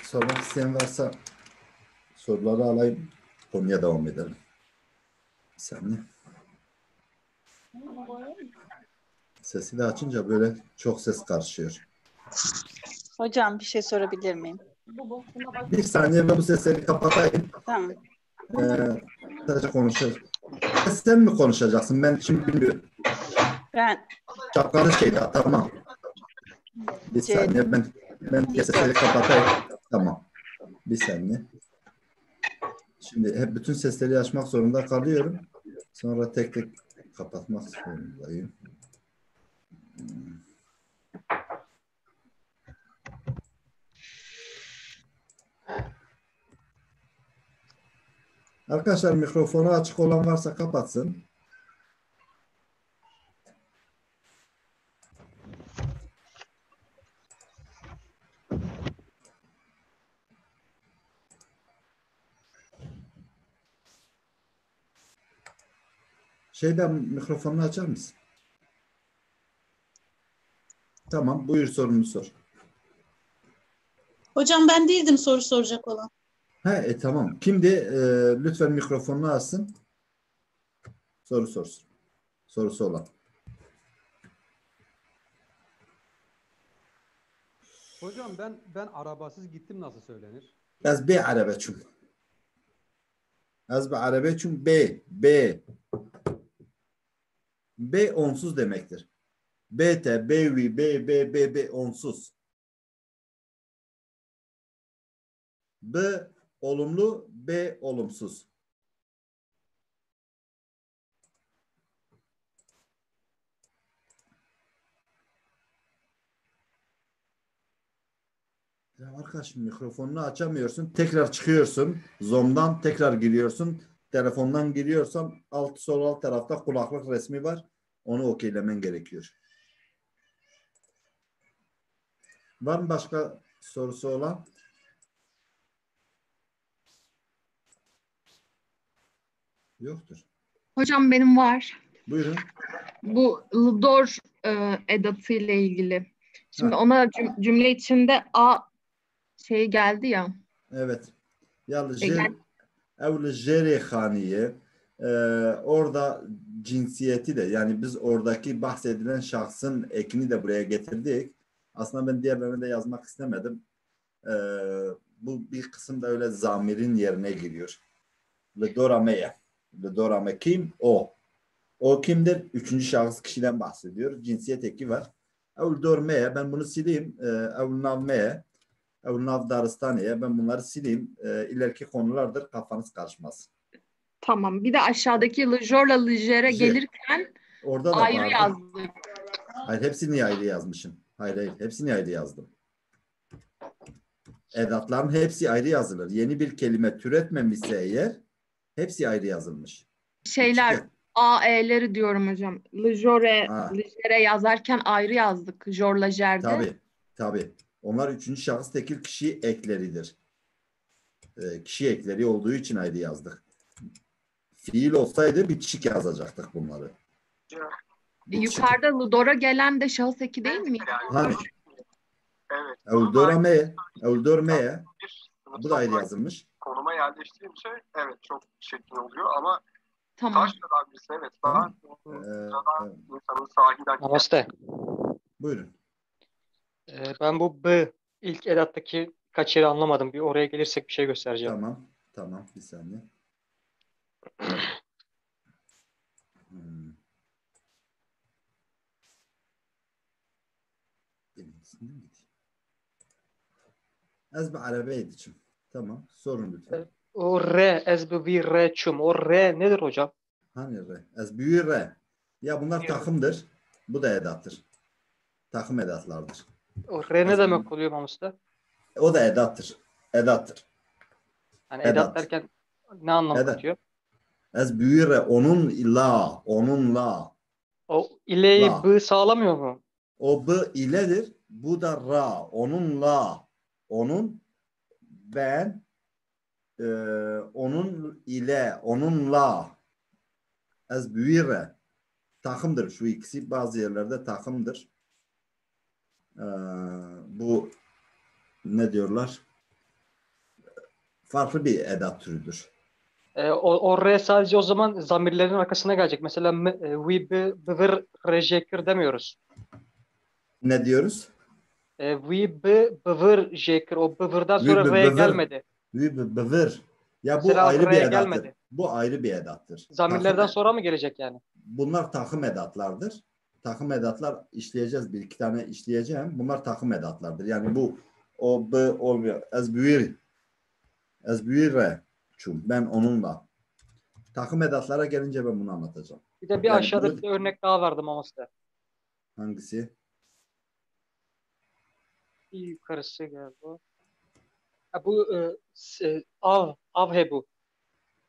Sormak isteyen varsa soruları alayım. Konuya devam edelim. Bir saniye. Sesi de açınca böyle çok ses karışıyor. Hocam bir şey sorabilir miyim? Bir saniye ve bu sesleri kapatayım. Tamam. Sadece konuşacağız. Sen mi konuşacaksın? Ben şimdi bilmiyorum. Ben Şapkalı şeydi. Tamam. Bir saniye ben sesleri kapatayım. Tamam. Bir saniye. Şimdi hep bütün sesleri açmak zorunda kalıyorum. Sonra tek tek kapatmak zorundayım. Arkadaşlar mikrofonu açık olan varsa kapatsın. Şeyden mikrofonunu açar mısın? Tamam, buyur sorunu sor. Hocam ben değildim soru soracak olan. Tamam. Kimdi? Lütfen mikrofonunu açsın. Soru sorsun. Sorusu olan. Hocam ben arabasız gittim nasıl söylenir? Ez be arabeçum. Ez be arabeçum B. B onsuz demektir. BT, BV, B onsuz. B olumlu, B olumsuz. Ya arkadaşım mikrofonunu açamıyorsun. Tekrar çıkıyorsun. Zoom'dan tekrar giriyorsun. Telefondan giriyorsan sol alt tarafta kulaklık resmi var. Onu okeylemen gerekiyor. Var mı başka sorusu olan? Yoktur. Hocam benim var. Buyurun. Bu ldor edatı ile ilgili. Şimdi ona cümle içinde a şey geldi ya. Evet. Yalnız evli haniye orada cinsiyeti de yani biz oradaki bahsedilen şahsın ekini de buraya getirdik. Aslında ben diğerlerini de yazmak istemedim. Bu bir kısım da öyle zamirin yerine giriyor. Ldorame. Ldorame kim? O. O kimdir? Üçüncü şahıs kişiden bahsediyor. Cinsiyet eki var. Ldorame. Ben bunu sileyim. Evlnavme. Evlnav Daristaniye. Ben bunları sileyim. İleriki konulardır. Kafanız karışmaz. Tamam. Bir de aşağıdaki ljorla ljere gelirken orada da ayrı vardı. yazdık. Hayır, hepsini ayrı yazmışım. Hayır, hepsini ayrı yazdım. Edatların hepsi ayrı yazılır. Yeni bir kelime türetmemişse eğer hepsi ayrı yazılmış. Şeyler AE'leri diyorum hocam. Ljore, ljere yazarken ayrı yazdık. Jorla jerde. Tabii. Onlar üçüncü şahıs tekil kişi ekleridir. Kişi ekleri olduğu için ayrı yazdık. Fiil olsaydı bitişik yazacaktık bunları. Yukarıda Ludor'a gelen de şahıs eki değil mi? Hani? Evet. Evldormeye. Bu da ayrı yazılmış. Konuma yerleştiğimse evet çok şekil oluyor ama tamam. taşradan birisi evet daha insanın sahiden. Namaste. Buyurun. Ben bu B ilk edattaki kaç yeri anlamadım. Bir oraya gelirsek bir şey göstereceğim. Tamam. Bir saniye. Ez bi arabeydiçim. Tamam. Sorun lütfen. O R, ez bir R çum. O R nedir hocam? Hani R? Ez büyü R. Ya bunlar takımdır. Bu da edattır. Takım edatlardır. O R ne demek oluyor Mamus'ta? O da edattır. Edattır. Hani edat derken ne anlam katıyor? Ez büyü R. Onunla. O ileyi B sağlamıyor mu? O B iledir. Bu da ra. Onunla. Onun ben onun ile onunla ez büyüre takımdır. Şu ikisi bazı yerlerde takımdır. Bu ne diyorlar? Farklı bir edat türüdür. Oraya sadece o zaman zamirlerin arkasına gelecek. Mesela we bıvır rejekir demiyoruz. Ne diyoruz? We bıvır jekir. O bıvırdan We sonra R'ye bıvır. gelmedi. We bıvır. Ya bu Mesela ayrı bir R'ye edattır. gelmedi. Bu ayrı bir edattır. Zamirlerden sonra mı gelecek yani? Bunlar takım edatlardır. Takım edatlar işleyeceğiz. Bir iki tane işleyeceğim. Bunlar takım edatlardır. Yani bu o b olmuyor. Ezbüire çum. Ben onunla. Takım edatlara gelince ben bunu anlatacağım. Bir de bir Yani aşağıda bu- bir örnek daha verdim ama size. Hangisi? Bir yukarısı galiba. Bu avhebu.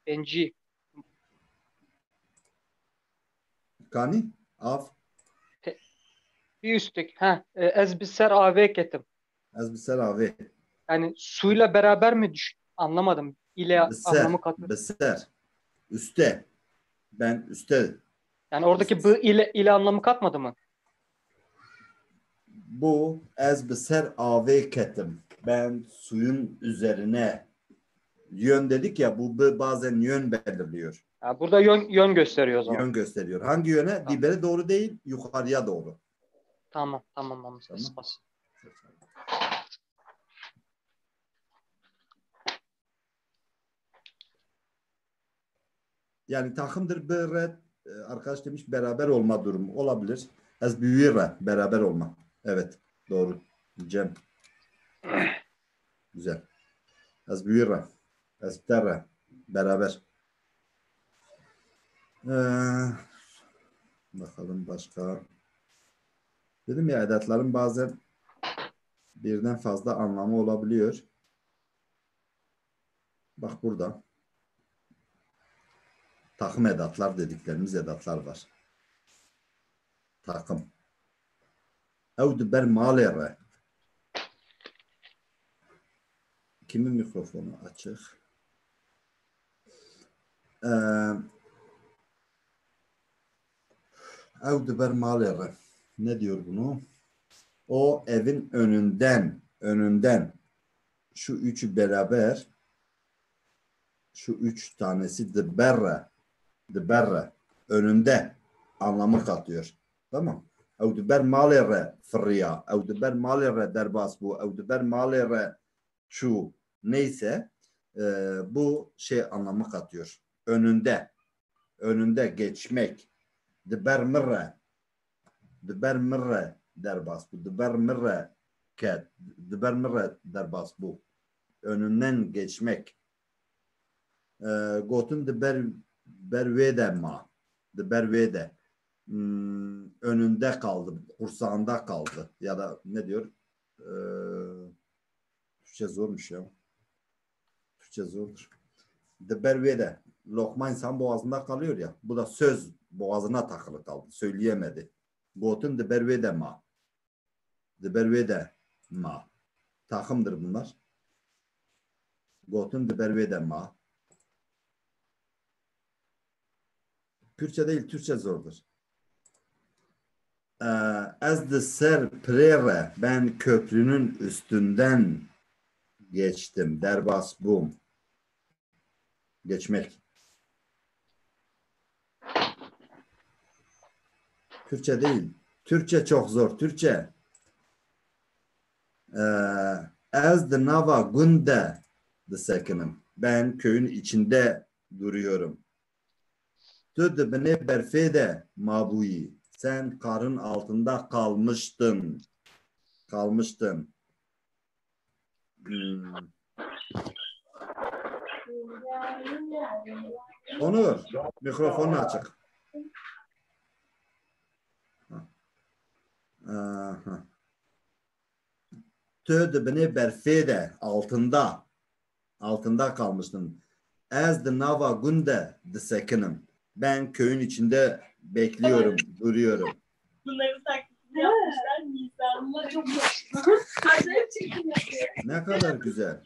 Enci. Kani? Av. Bir üstteki. Ezbiser aveketim. Ezbiser abi. Yani suyla beraber mi düş? Anlamadım. İle Beser. anlamı katıyor. Beser. Üste. Ben üste. Yani oradaki bu ile anlamı katmadı mı? Bu ezbiser ave ketim. Ben suyun üzerine yön dedik ya bu bazen yön belirliyor. Ya burada yön gösteriyor o zaman. Yön gösteriyor. Hangi yöne? Dibere doğru değil, yukarıya doğru. Tamam. Tamam. Yani takımdır böyle arkadaş demiş beraber olma durumu olabilir. Ez büyüre beraber olma. Evet, doğru. Cem. Güzel. Ez büyüre. Ez terre beraber. Bakalım başka. Dedim ya edatların bazen birden fazla anlamı olabiliyor. Bak burada. Takım edatlar dediklerimiz edatlar var. Takım. Evdü ber malere. Kimin mikrofonu açık? Evdü ber malere. Ne diyor bunu? O evin önünden şu üçü beraber şu üç tanesi de berre önünde anlamı katıyor. Tamam. Ev ber malere fırya, ev ber malere derbas bu, ev ber malere şu neyse bu şey anlamı katıyor. Önünde geçmek. Ber mirre derbas bu. Ber mirre ket. Ber mirre derbas bu. Önünden geçmek. Gotun de bervede ma. De bervede. Önünde kaldı. Kursağında kaldı. Ya da ne diyor? Türkçe zormuş ya. Türkçe zordur. De bervede. Lokma insan boğazında kalıyor ya. Bu da söz boğazına takılı kaldı. Söyleyemedi. Gotun de bervede ma. De bervede ma. Takımdır bunlar. Gotun de bervede ma. Kürtçe değil, Türkçe zordur. Ez de ser prere, ben köprünün üstünden geçtim. Derbas bum. Geçmek. Kürtçe değil. Türkçe çok zor. Türkçe. Ez de nava günde de sekinim. Ben köyün içinde duruyorum. Tüdü beni berfede mabuyi. Sen karın altında kalmıştın. Onur, mikrofonu açık. Tüdü beni berfede altında kalmıştın. Ez de nava günde de sekinim. Ben köyün içinde bekliyorum, duruyorum. Bunları taklitini yapmışlar. Nisan'la çok hoş. Acayip çirkin yapıyor. Ne kadar güzel.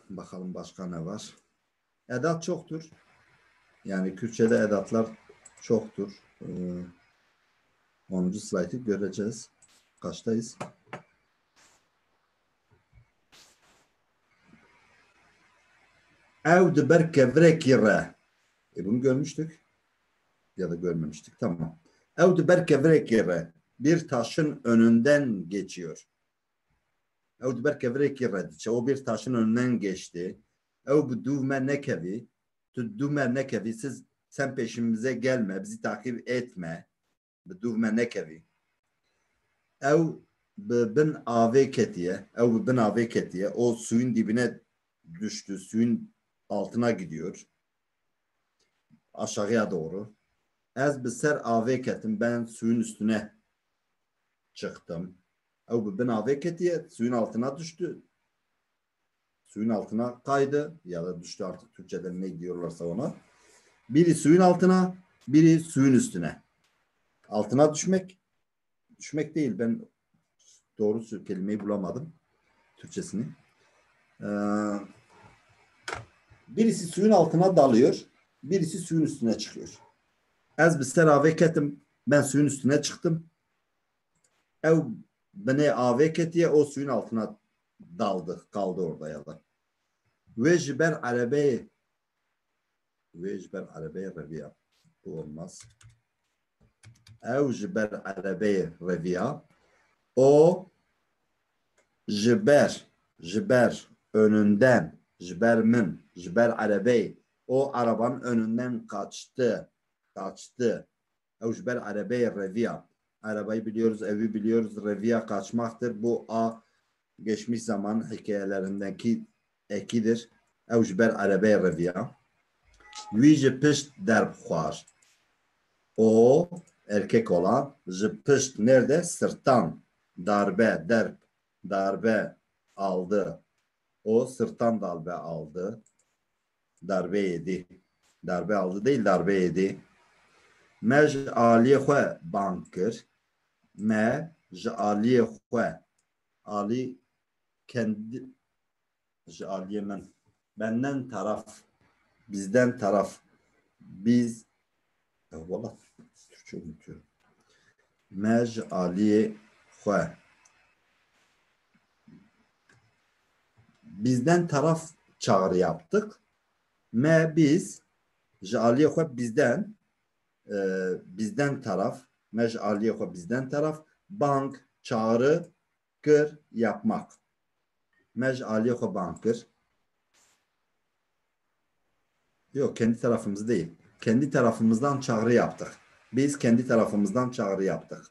Bakalım başka ne var? Edat çoktur. Yani Kürtçe'de edatlar çoktur. 10. slaytı göreceğiz. Kaçtayız? Ev diber kevreki re. Bunu görmüştük. Ya da görmemiştik. Tamam. Ev diber kevreki re. Bir taşın önünden geçiyor. Ev diber kevreki re. O bir taşın önünden geçti. Ev biduvme nekevi. Tuddume nekevi. Sen peşimize gelme. Bizi takip etme. Biduvme nekevi. Ev bin aveketiye. Ev bin aveketiye. O suyun dibine düştü. Suyun altına gidiyor. Aşağıya doğru. Ez biser aveketim. Ben suyun üstüne çıktım. Ev bin aveketiye. Suyun altına düştü. Suyun altına kaydı. Ya da düştü artık Türkçe'de ne diyorlarsa ona. Biri suyun altına, biri suyun üstüne. Altına düşmek. Düşmek değil. Ben doğru kelimeyi bulamadım. Türkçesini. Birisi suyun altına dalıyor. Birisi suyun üstüne çıkıyor. Ez biser aveketim. Ben suyun üstüne çıktım. Ev beni aveketiye o suyun altına daldı. Kaldı orada ya da. Vejber arabeyi. Vejber arabeyi reviya. Bu olmaz. Ev jiber arabeyi reviya. O jiber önünden jibermin jiber arabeyi o arabanın önünden kaçtı. Ev jiber arabeyi reviya. Arabayı biliyoruz, evi biliyoruz. Reviya kaçmaktır. Bu a geçmiş zaman hikayelerindeki ekidir. Ev jiber arabeyi reviya. Vî pişt derbxwar. O erkek olan pişt nerede? Sırttan. Darbe aldı. O sırttan darbe aldı. Darbe yedi. Darbe aldı değil, darbe yedi. Mej aliye xwe bankir. Me aliye xwe. Ali kendi aliye men. Benden taraf. Bizden taraf. Biz vallahi Türkçe unutuyorum. Mej aliye xwe. Bizden taraf çağrı yaptık. Biz aliye xwe bizden taraf. Mej aliye xwe bizden taraf. Bank çağrı kır yapmak. Mej aliye xwe bankir. Yok, kendi tarafımız değil. Kendi tarafımızdan çağrı yaptık. Biz kendi tarafımızdan çağrı yaptık.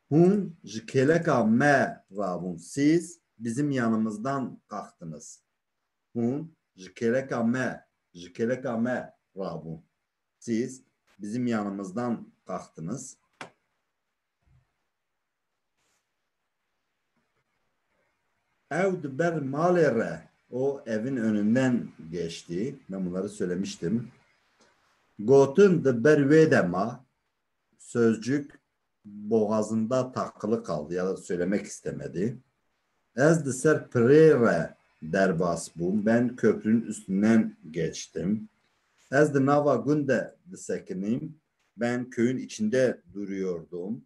Hun jikeleka me rabun. Siz bizim yanımızdan kalktınız. Hun jikeleka me rabun. Siz bizim yanımızdan kalktınız. Ev diber malere. O evin önünden geçti. Ben bunları söylemiştim. Gotun diber vedema. Sözcük boğazında takılı kaldı ya da söylemek istemedi. Ez diser prere derbas bu. Ben köprünün üstünden geçtim. Ez de nava günde disekinim. Ben köyün içinde duruyordum.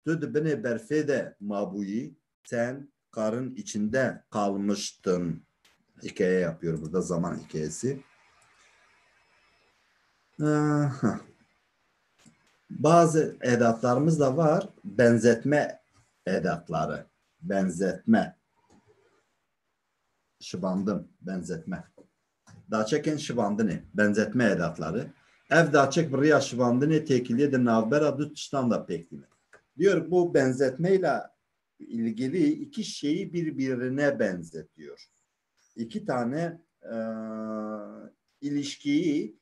Tüdü beni berfede mabuyi. Sen karın içinde kalmıştın. Hikaye yapıyor burada, zaman hikayesi. Bazı edatlarımız da var. Benzetme edatları. Benzetme. Şıbandım. Benzetme. Daçeken şıbandını. Benzetme edatları. Ev daçek buraya şıbandını tekiliye de navbera dutuştan da peklimi. Diyor bu benzetmeyle ilgili iki şeyi birbirine benzetiyor. İki tane ilişkiyi,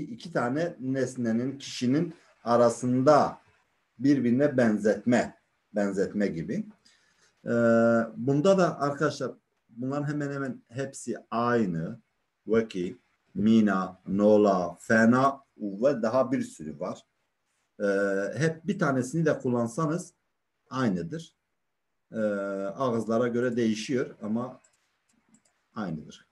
iki tane nesnenin, kişinin arasında birbirine benzetme gibi. Bunda da arkadaşlar bunların hemen hemen hepsi aynı. Vaki, mina, nola, fena ve daha bir sürü var. Hep bir tanesini de kullansanız aynıdır. ağızlara göre değişiyor ama aynıdır.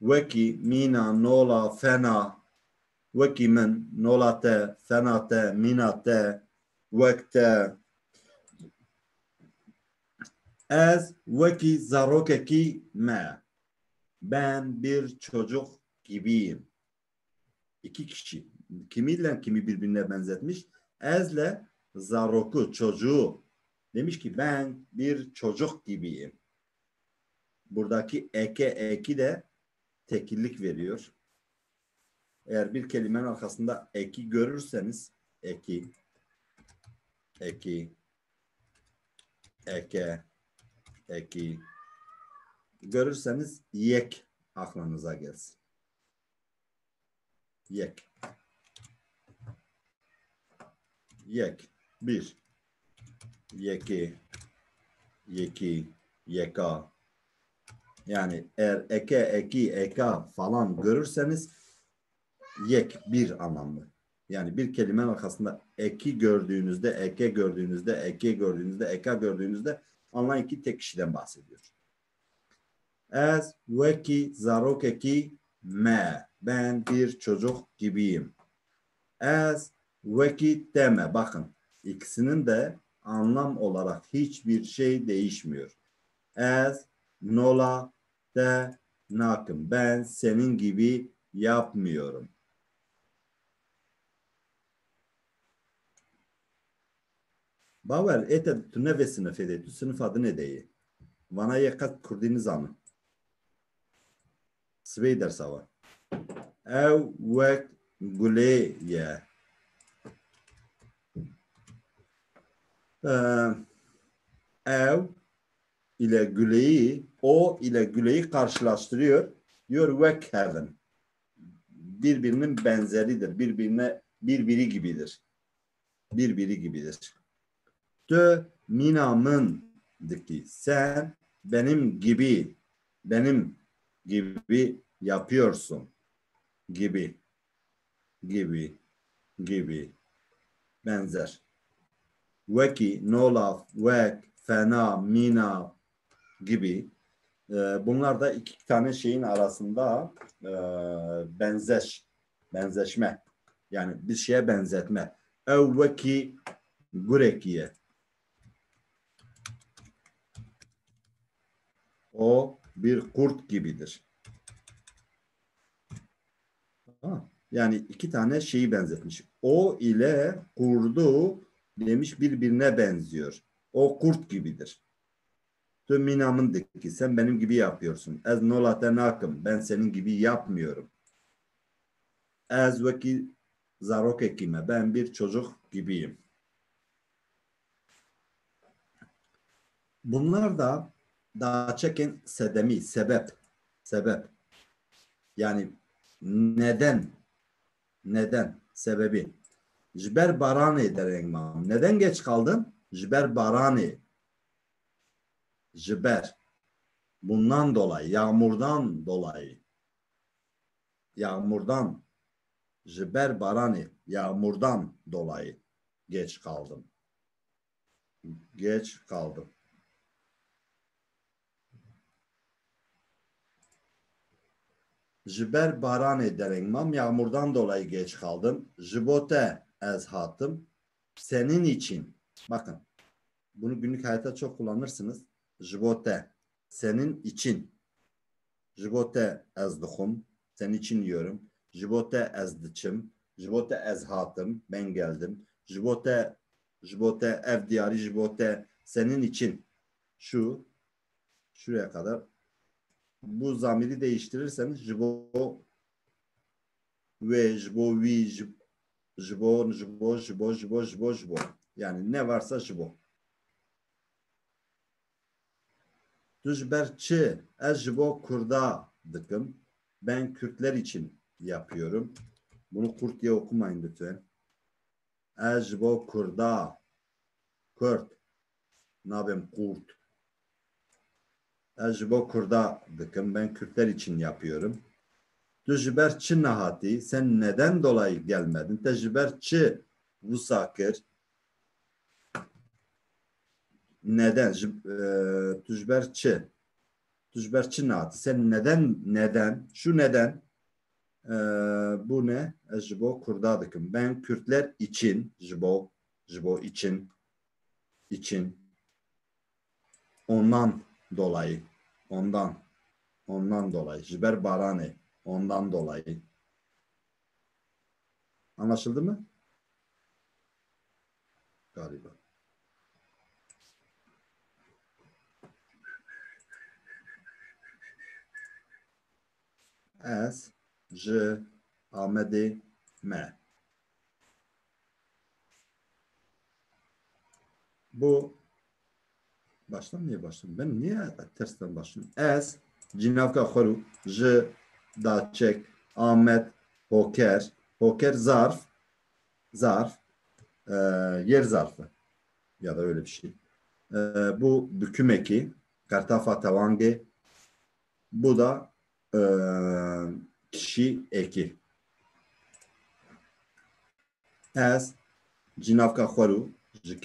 Veki, mina, nola, fena, veki min, nola te, fena te, mina te, vekte. Ez veki zarokeki me. Ben bir çocuk gibiyim. İki kişi. Kimiyle kimi birbirine benzetmiş? Ezle zaroku, çocuğu. Demiş ki ben bir çocuk gibiyim. Buradaki eki de tekillik veriyor. Eğer bir kelimenin arkasında eki görürseniz eki, eki görürseniz yek aklınıza gelsin. Yek. Yek. Bir. Yeki. Yeki. Yeka. Yani eğer eki, eka falan görürseniz yek bir anlamlı. Yani bir kelimenin arkasında eki gördüğünüzde, eke gördüğünüzde, eke gördüğünüzde, eka gördüğünüzde anlayın ki tek kişiden bahsediyor. Ez veki zarokeki me. Ben bir çocuk gibiyim. Ez veki deme. Bakın ikisinin de anlam olarak hiçbir şey değişmiyor. Ez nola de nakım. Ben senin gibi yapmıyorum. Baver ete tüne ve sınıf ede. Sınıf adı ne deyi? Vana yakat kurdiniz anı. Sveyder sava. Ev vek guleye. Ev ile güleyi, o ile güleyi karşılaştırıyor. Diyor vek heaven. Birbirinin benzeridir. Birbiri gibidir. Birbiri gibidir. Tö minamın diki. Sen benim gibi yapıyorsun. Gibi. Benzer. Veki, nola, vek, fena, mina gibi. Bunlar da iki tane şeyin arasında benzeşme. Yani bir şeye benzetme. Evveki gurekiye. O bir kurt gibidir. Yani iki tane şeyi benzetmiş. O ile kurdu demiş birbirine benziyor. O kurt gibidir. Minamın deki. Sen benim gibi yapıyorsun. Ez nolate nakım. Ben senin gibi yapmıyorum. Ez veki zarok ekime. Ben bir çocuk gibiyim. Bunlar da daha çeken sedemi, sebep. Yani neden, sebebi. Jber barani der engmam. Neden geç kaldın? Jber barani. Jber. Bundan dolayı, yağmurdan dolayı. Yağmurdan. Jber barani. Yağmurdan dolayı geç kaldım. Jber barani der engmam. Yağmurdan dolayı geç kaldım. Jibote ez hatım. Senin için. Bakın. Bunu günlük hayatta çok kullanırsınız. Jibote. Senin için. Jibote ez duhum. Senin için yiyorum. Jibote ez dıçım. Jibote ez hatım. Ben geldim. Jibote ev diyarı jibote. Senin için. Şuraya kadar. Bu zamiri değiştirirseniz jibo ve jibo vi jibo. Yani ne varsa jibo. Düzberçi ez jibo kurda dıkım. Ben Kürtler için yapıyorum. Bunu kurt diye okumayın lütfen. Ez jibo kurda. Kürt. Nabem kurt. Ez jibo kurda dıkım. Ben Kürtler için yapıyorum. Tu ji ber çi nehatî? Sen neden dolayı gelmedin? Te ji ber çi wisa kir? Neden? Tu ji ber çi? Tu ji ber çi nehatî? Sen neden? Şu neden? Bu ne? Ez ji bo Kurda dikim. Ben Kürtler için ji bo için ondan dolayı ondan dolayı ji ber baranê ondan dolayı. Anlaşıldı mı? Galiba. Ez ji Amedê me. Bu baştan niye başladım? Ben niye tersten başladım? Ez cinavka xweru ji daçek Ahmet Hoker zarf yer zarfı ya da öyle bir şey. Bu büküm eki kartafa tavange, bu da kişi eki. Ez cinavka xweru ji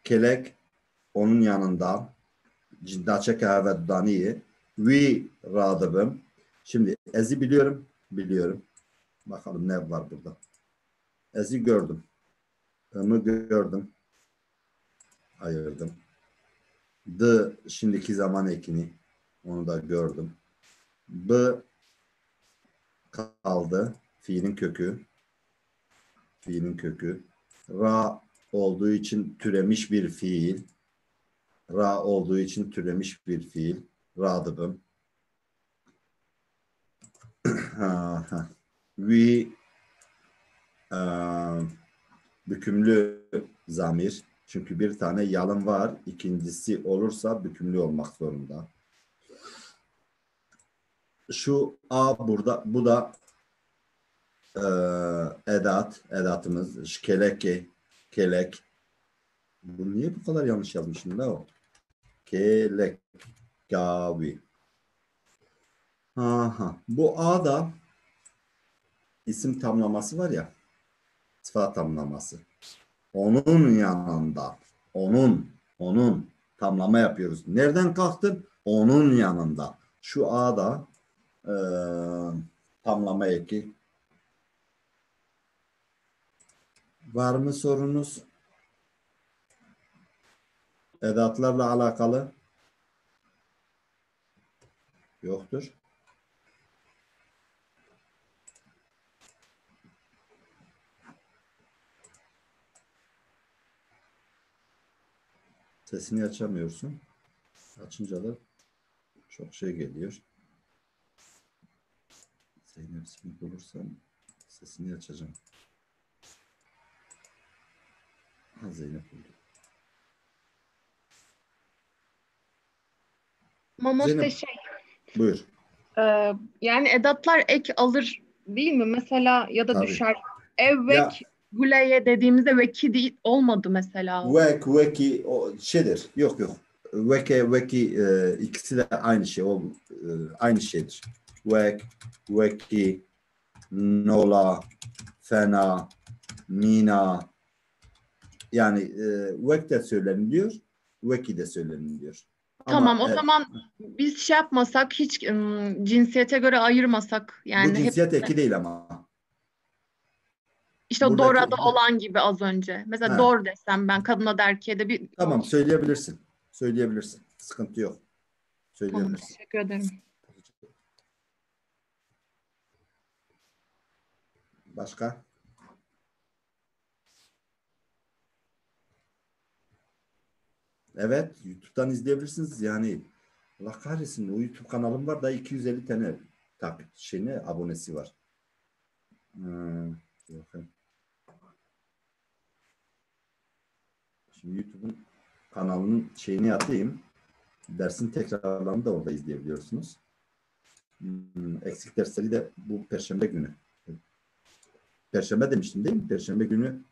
kelek onun yanında daçeka ve dudaniye vi radibim. Şimdi ezi biliyorum. Bakalım ne var burada. Ezi gördüm. Imı gördüm. Ayırdım. Şimdiki zaman ekini. Onu da gördüm. B kaldı. Fiilin kökü. Ra olduğu için türemiş bir fiil. Radıbım. Vi bükümlü zamir. Çünkü bir tane yalın var. İkincisi olursa bükümlü olmak zorunda. Şu A burada, bu da edatımız. Kelek. Bu niye bu kadar yanlış yazmışım da o? Kelek. Gavi. Bu A'da isim tamlaması var ya. Sıfat tamlaması. Onun yanında. Onun tamlama yapıyoruz. Nereden kalktın? Onun yanında. Şu A'da tamlama eki. Var mı sorunuz? Edatlarla alakalı? Yoktur. Sesini açamıyorsun. Açınca da çok şey geliyor. Zeynep bulursam sesini açacağım. Zeynep buldu. Mamoste Buyur. Yani edatlar ek alır değil mi? Mesela ya da Tabii. düşer. Evvek, güleye dediğimizde veki değil, olmadı mesela. Veki o şeydir. Yok. Veki ikisi de aynı şey. Aynı şeydir. Veki, nola, fena, mina. Yani vek de söyleniliyor. Veki de söyleniliyor. Tamam, o zaman biz şey yapmasak, hiç cinsiyete göre ayırmasak. Yani bu cinsiyet eki değil ama. İşte buradaki, Dora'da olan gibi az önce. Mesela Dor desem ben kadına da erkeğe de bir... Tamam, söyleyebilirsin. Sıkıntı yok. Söyleyebilirsin. Tamam, teşekkür ederim. Başka? Evet, YouTube'dan izleyebilirsiniz. Yani Allah kahretsin, o YouTube kanalım var da 250 tane abonesi var. Şimdi YouTube'un kanalının şeyini atayım. Dersin tekrarlarını da orada izleyebiliyorsunuz. Eksik dersleri de bu Perşembe günü. Perşembe demiştim değil mi? Perşembe günü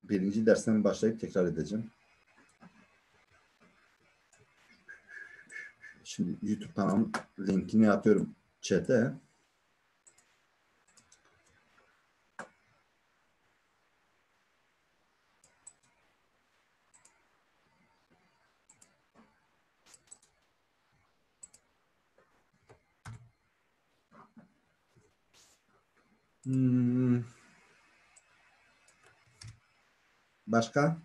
birinci dersten başlayıp tekrar edeceğim. Şimdi YouTube kanalının linkini atıyorum chat'e. Başka?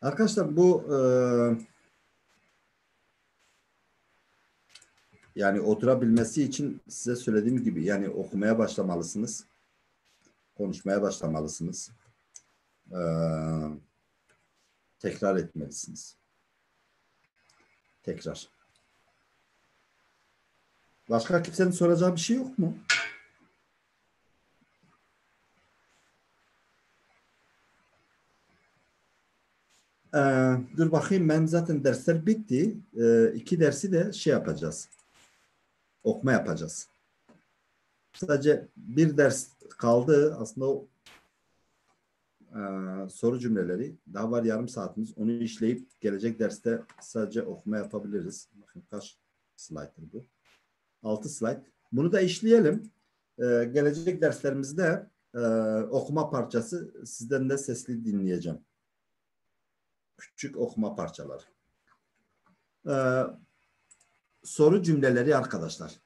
Arkadaşlar bu yani oturabilmesi için size söylediğim gibi yani okumaya başlamalısınız. Konuşmaya başlamalısınız. Tekrar etmelisiniz. Tekrar. Başka kimsenin soracağı bir şey yok mu? Dur bakayım, ben zaten dersler bitti. 2 dersi de şey yapacağız. Okuma yapacağız. Sadece bir ders kaldı. Aslında o soru cümleleri. Daha var yarım saatimiz. Onu işleyip gelecek derste sadece okuma yapabiliriz. Bakın kaç slayttır bu? 6 slayt. Bunu da işleyelim. Gelecek derslerimizde okuma parçası sizden de sesli dinleyeceğim. Küçük okuma parçaları. Soru cümleleri arkadaşlar.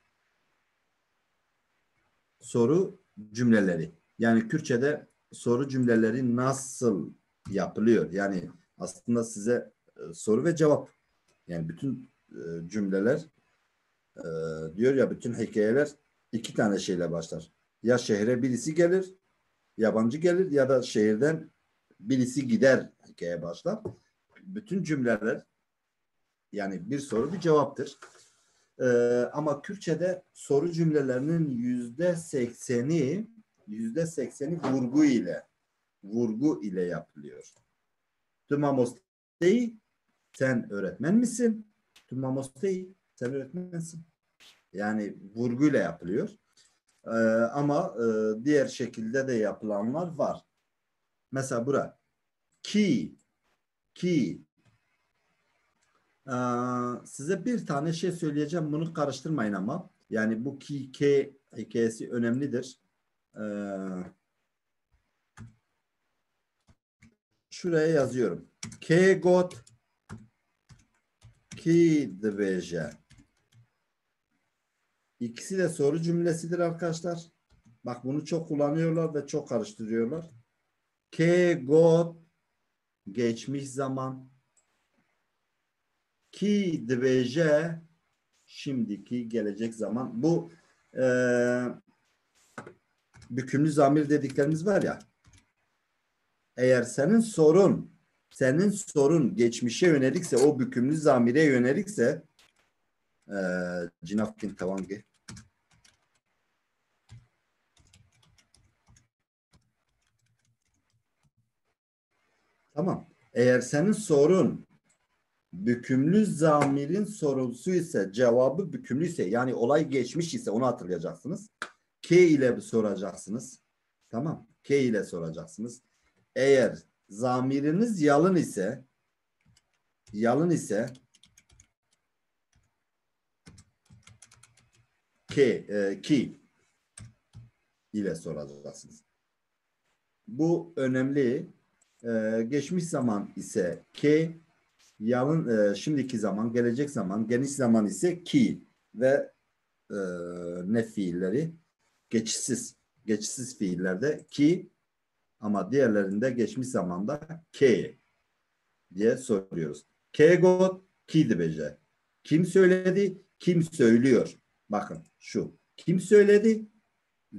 Soru cümleleri. Yani Kürtçe'de soru cümleleri nasıl yapılıyor? Yani aslında size soru ve cevap. Yani bütün cümleler diyor ya, bütün hikayeler 2 tane şeyle başlar. Ya şehre birisi gelir, yabancı gelir, ya da şehirden birisi gider hikaye başlar. Bütün cümleler yani bir soru bir cevaptır. Ama Kürtçe'de soru cümlelerinin %80'i vurgu ile yapılıyor. Tumamostei, sen öğretmen misin? Tumamostei, sen öğretmensin. Yani vurguyla yapılıyor. Ama diğer şekilde de yapılanlar var. Mesela bura ki size bir tane şey söyleyeceğim. Bunu karıştırmayın ama. Yani bu ke hikayesi önemlidir. Şuraya yazıyorum. Ke got ki dveje. İkisi de soru cümlesidir arkadaşlar. Bak, bunu çok kullanıyorlar ve çok karıştırıyorlar. Ke got geçmiş zaman. Ki dveje şimdiki gelecek zaman. Bu bükümlü zamir dediklerimiz var ya. Eğer senin sorun geçmişe yönelikse, o bükümlü zamire yönelikse cinafkin tavangi. Tamam. Eğer senin sorun bükümlü zamirin sorusu ise, cevabı bükümlü ise, yani olay geçmiş ise onu hatırlayacaksınız. K ile soracaksınız. Tamam. K ile soracaksınız. Eğer zamiriniz yalın ise ki ile soracaksınız. Bu önemli. Geçmiş zaman ise ki, yalın şimdiki zaman, gelecek zaman, geniş zaman ise ki ve ne fiilleri? Geçişsiz fiillerde ki, ama diğerlerinde geçmiş zamanda ke diye soruyoruz. Ke got ki dveje. Kim söyledi? Kim söylüyor? Bakın şu. Kim söyledi?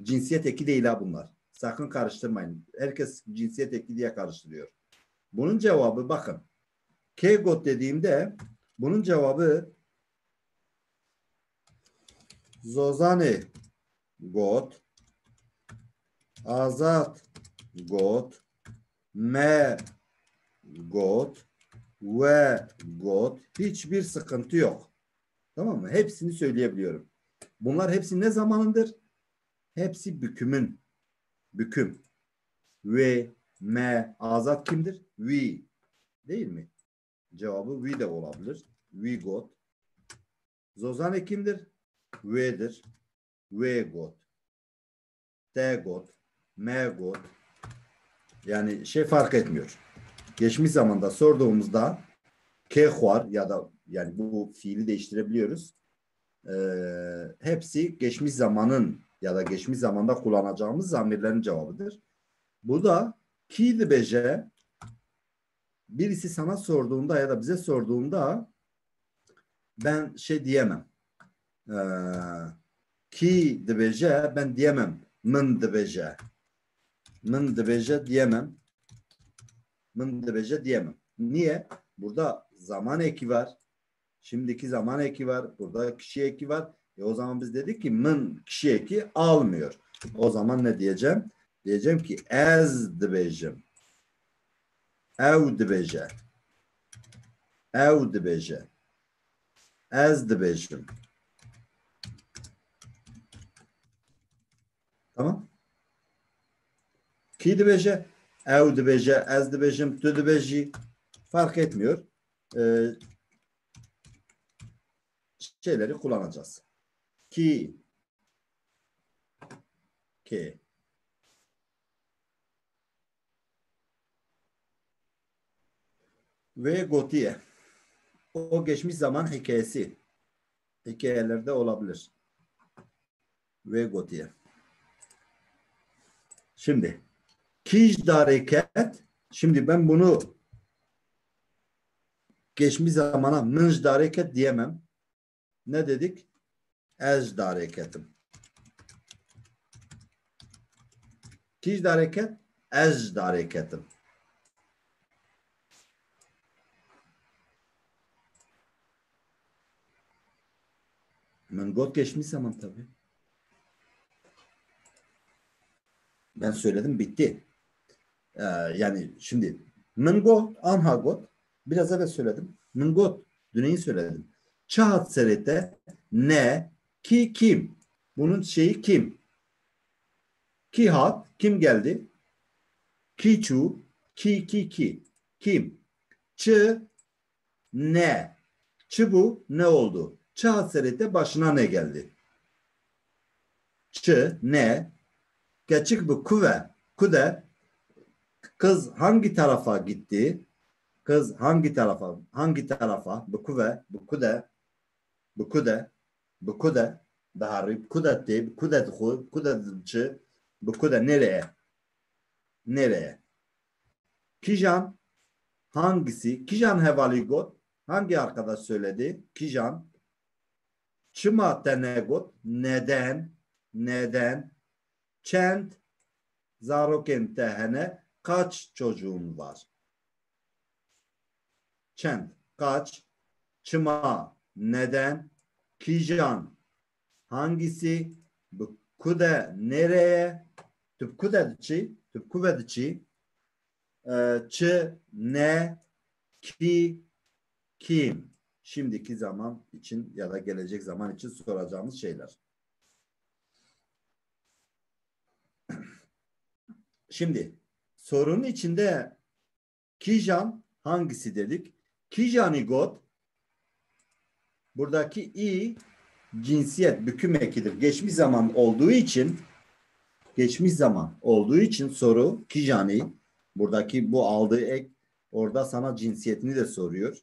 Cinsiyet eki değil ha bunlar. Sakın karıştırmayın. Herkes cinsiyet eki diye karıştırıyor. Bunun cevabı bakın. Ke got dediğimde bunun cevabı Zozani got, Azat got, Me got ve got. Hiçbir sıkıntı yok. Tamam mı? Hepsini söyleyebiliyorum. Bunlar hepsi ne zamanındır? Hepsi bükümün. Büküm. Ve, me, azat kimdir? Vi. Değil mi? Cevabı we de olabilir. We got. Zozane kimdir? We'dir. We got. They got. Me got. Yani şey fark etmiyor. Geçmiş zamanda sorduğumuzda kehvar ya da yani bu fiili değiştirebiliyoruz. Hepsi geçmiş zamanın ya da geçmiş zamanda kullanacağımız zamirlerin cevabıdır. Bu da ki beje birisi sana sorduğunda ya da bize sorduğunda ben şey diyemem. Ki beje ben diyemem. Min beje. Min beje diyemem. Min beje diyemem. Niye? Burada zaman eki var. Şimdiki zaman eki var. Burada kişi eki var. O zaman biz dedik ki min kişi eki almıyor. O zaman ne diyeceğim? Diyeceğim ki ez dibejim. Ev dibeje. Ev dibeje. Ez dibejim. Tamam. Ki dibeje. Ev dibeje. Ez dibejim. Tu dibeji. Fark etmiyor. Şeyleri kullanacağız. Ki ve gotiye. O geçmiş zaman hikayesi. Hikayelerde olabilir. Ve gotiye. Şimdi kiş hareket. Şimdi ben bunu geçmiş zamana mınj hareket diyemem. Ne dedik? Ez hareketim. Kiş hareket? Ez hareketim. Mengot geçmiş zaman tabii. Ben söyledim bitti. Yani şimdi mengot, anhagot biraz evvel söyledim. Mengot düneyi söyledim. Çahat serete ne ki kim? Bunun şeyi kim? Ki hat kim geldi? Ki çu ki kim? Çı ne? Çı bu ne oldu? Çahat serete başına ne geldi? Çı ne? Geçik bu kude kız hangi tarafa gitti? Kız hangi tarafa? Bu kude daharib kudeti kudetçi bu kude nereye? Kijan hangisi? Kijan hevaligot hangi arkadaş söyledi? Kijan çıma tenegot neden çent zaroken tehene kaç çocuğun var? Çent kaç çıma neden kijan hangisi bu kude nereye tüpkudetçi çı ne ki kim şimdiki zaman için ya da gelecek zaman için soracağımız şeyler. Şimdi sorunun içinde kijan hangisi dedik? Kijanigot buradaki i cinsiyet büküm ekidir. Geçmiş zaman olduğu için soru kijani buradaki bu aldığı ek orada sana cinsiyetini de soruyor.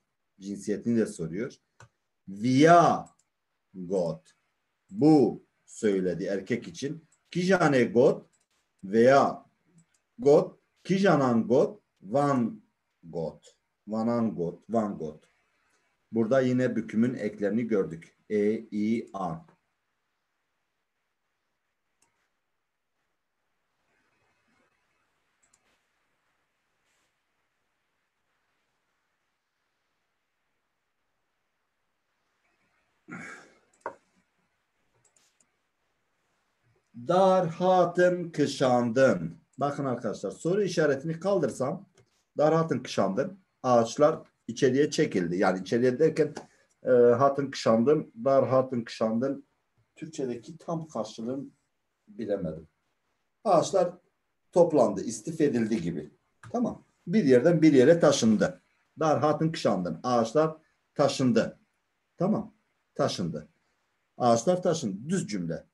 Via got bu söyledi erkek için. Kijane got veya got kijanan got van got. Vanan got. Burada yine bükümün eklerini gördük. E, I, A. Darhatın kışandın. Bakın arkadaşlar soru işaretini kaldırsam darhatın kışandın. Ağaçlar içeriye çekildi. Yani içeriye derken hatın kışandın, darhatın kışandın. Türkçedeki tam karşılığını bilemedim. Ağaçlar toplandı, istif edildi gibi. Tamam. Bir yerden bir yere taşındı. Dar hatın kışandın. Ağaçlar taşındı. Tamam. Taşındı. Ağaçlar taşındı. Düz cümle.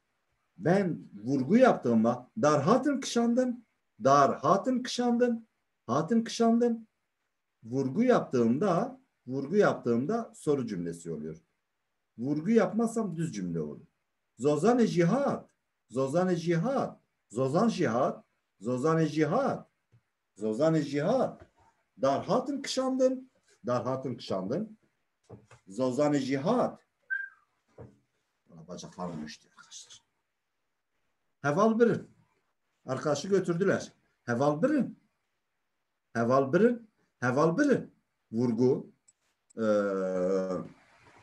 Ben vurgu yaptığımda dar hatın kışandın. Dar hatın kışandın. Hatın kışandın. Vurgu yaptığımda soru cümlesi oluyor. Vurgu yapmazsam düz cümle olur. Zozan cihat. Zozan cihat. Zozan cihat. Zozan cihat. Zozan cihat. Dar hatın kışandın. Dar hatın kışandın. Zozan cihat. Bacaklarım düştü arkadaşlar. Heval birin. Arkadaşı götürdüler. Heval birin. Heval birin. Heval birin. Vurgu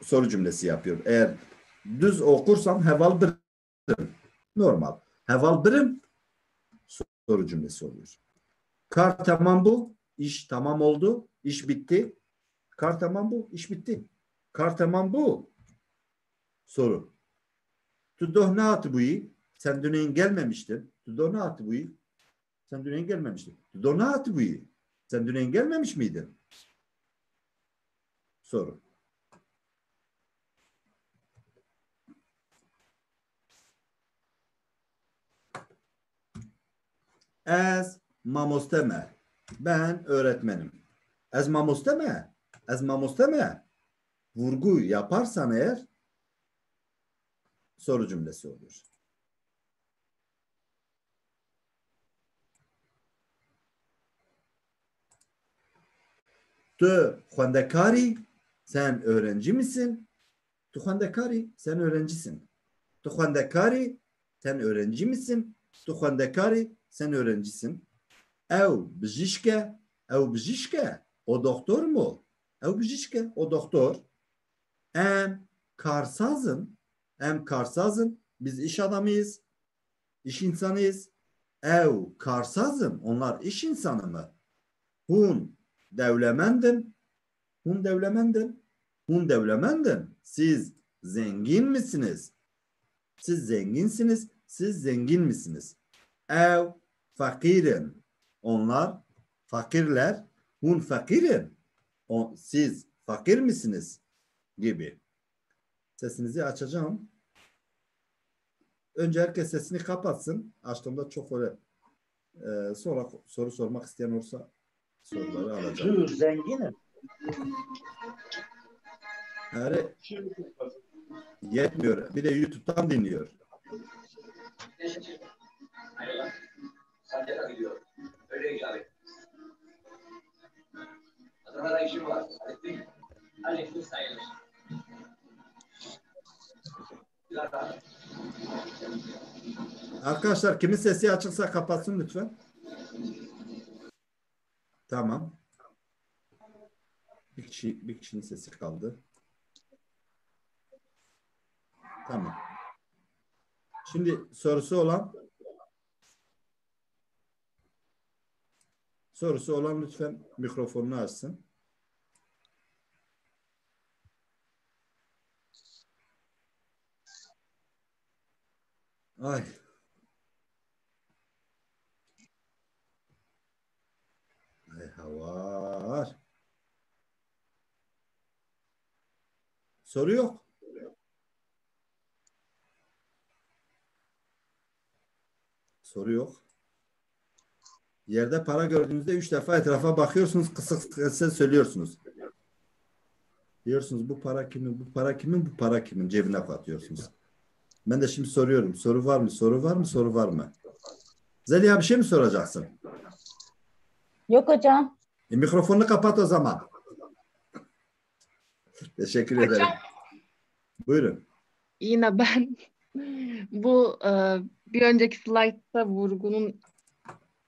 soru cümlesi yapıyor. Eğer düz okursam heval birin. Normal. Heval birin soru cümlesi oluyor. Kar tamam bu. İş tamam oldu. İş bitti. Kar tamam bu. İş bitti. Kar tamam bu. Soru. Tudoh ne atı bu iyi? Sen dün gelmemiştin. Tudoh ne atı bu iyi? Sen dün gelmemiştin. Tudoh ne atı bu iyi? Sen dün gelmemiş miydin? Soru. Ez mamosteme. Ben öğretmenim. Ez mamosteme. Ez mamosteme. Vurgu yaparsan eğer soru cümlesi olur. Tu xwendekari, sen öğrenci misin? Tu xwendekari, sen öğrencisin. Tu xwendekari, sen öğrenci misin? Tu xwendekari, sen öğrencisin. Ev bijişke, ev bijişke, o doktor mu? Ev bijişke, o doktor. Em karsazın, biz iş adamıyız, iş insanıyız. Ev karsazın, onlar iş insanı mı? Hun devlemendin, hun devlemendin. Siz zengin misiniz? Siz zenginsiniz, siz zengin misiniz? Ev fakirin, onlar fakirler, hun fakirin. Siz fakir misiniz? Gibi. Sesinizi açacağım. Önce herkes sesini kapatsın. Açtığımda çok öyle sonra soru sormak isteyen olursa soruları alacağım. Zenginim. Yani yetmiyor. Bir de YouTube'dan dinliyor. Sancak'a gidiyor. Öyle icabet. Adana'da işim var. Hallettin mi? Hallettin sayılır. Arkadaşlar kimin sesi açıksa kapatsın lütfen. Tamam. Bir kişinin sesi kaldı. Tamam. Şimdi sorusu olan lütfen mikrofonunu açsın. Ay. Ay hava. Soru yok. Soru yok. Yerde para gördüğünüzde 3 defa etrafa bakıyorsunuz, kısık kısık söylüyorsunuz. Diyorsunuz bu para kimin, bu para kimin, bu para kimin cebine atıyorsunuz. Ben de şimdi soruyorum. Soru var mı? Soru var mı? Soru var mı? Zeliha bir şey mi soracaksın? Yok hocam. Mikrofonunu kapat o zaman. Teşekkür ederim. Buyurun. Yine ben bu bir önceki slaytta vurgunun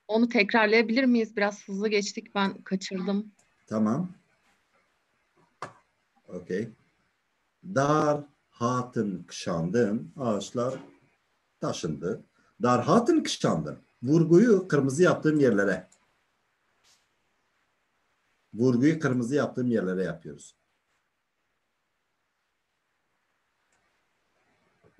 onu tekrarlayabilir miyiz? Biraz hızlı geçtik. Ben kaçırdım. Tamam. Okey. Dar hatın kışandın, ağaçlar taşındı. Dar hatın kışandın. Vurguyu kırmızı yaptığım yerlere. Vurguyu kırmızı yaptığım yerlere yapıyoruz.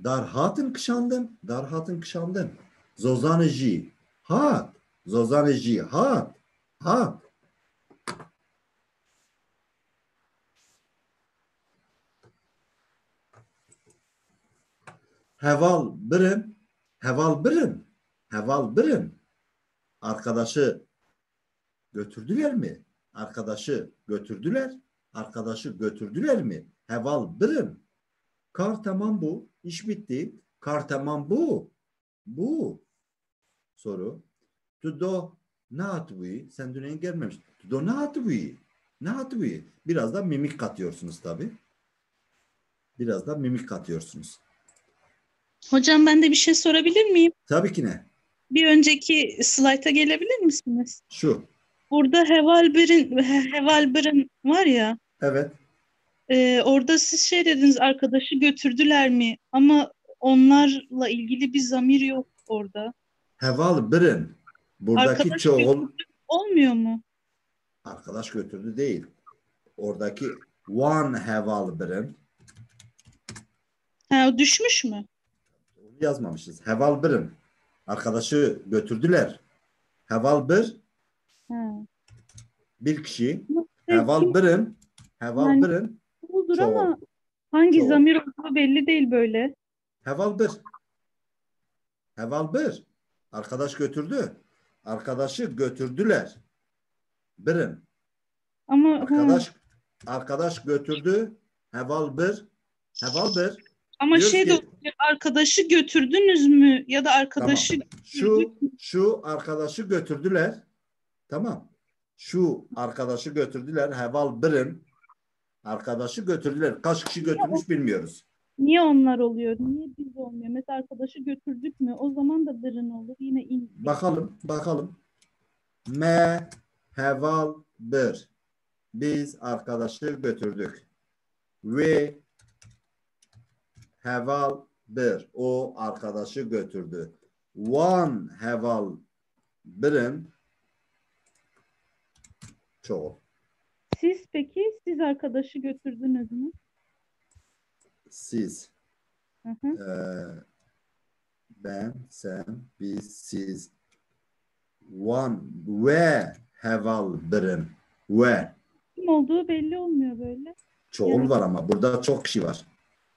Dar hatın kışandın, dar hatın kışandın. Zozanıcı hat, zozanıcı hat, hat. Heval birim. Heval birim. Heval birim. Arkadaşı götürdüler mi? Arkadaşı götürdüler. Arkadaşı götürdüler mi? Heval birim. Kar tamam bu. İş bitti. Kar tamam bu. Bu. Soru. Tudo ne atıyı? Sen dün gelmemiş. Tudo ne atıyı? Ne atıyı? Biraz da mimik katıyorsunuz tabii. Biraz da mimik katıyorsunuz. Hocam ben de bir şey sorabilir miyim? Tabii ki ne? Bir önceki slayta gelebilir misiniz? Şu. Burada Hevalber'in var ya. Evet. Orada siz şey dediniz, arkadaşı götürdüler mi? Ama onlarla ilgili bir zamir yok orada. Heval birin. Buradaki Arkadaş çoğul götürdü olmuyor mu? arkadaş götürdü değil. Oradaki one heval birin. Ha, o düşmüş mü? Onu yazmamışız. Heval birin. Arkadaşı götürdüler. Heval bir Ha. bir kişi. Evet, Heval birin. Heval Yani birin. Olur çoğul. ama hangi Çoğul. zamir olduğu belli değil böyle. Heval bir. Heval bir. Arkadaş götürdü. Arkadaşı götürdüler. Birin. Ama Arkadaş götürdü. Heval bir. Heval bir. ama Diyoruz şey de ki- olabilir, arkadaşı götürdünüz mü ya da arkadaşı Tamam. Şu arkadaşı götürdüler. Tamam. Şu arkadaşı götürdüler. Heval birin. Arkadaşı götürdüler. Kaç kişi götürmüş bilmiyoruz. niye onlar oluyor? Niye biz olmuyor? Mesela arkadaşı götürdük mü? O zaman da dırın olur. Yine in. Bakalım. Me heval bir. Biz arkadaşı götürdük. Ve heval bir. O arkadaşı götürdü. One heval birin çoğul. Siz arkadaşı götürdünüz mü? Siz. Hı hı. Ben, sen, biz, siz. One ve heval birin. Ve. Kim olduğu belli olmuyor böyle. Çoğul Yani- var ama burada çok kişi var.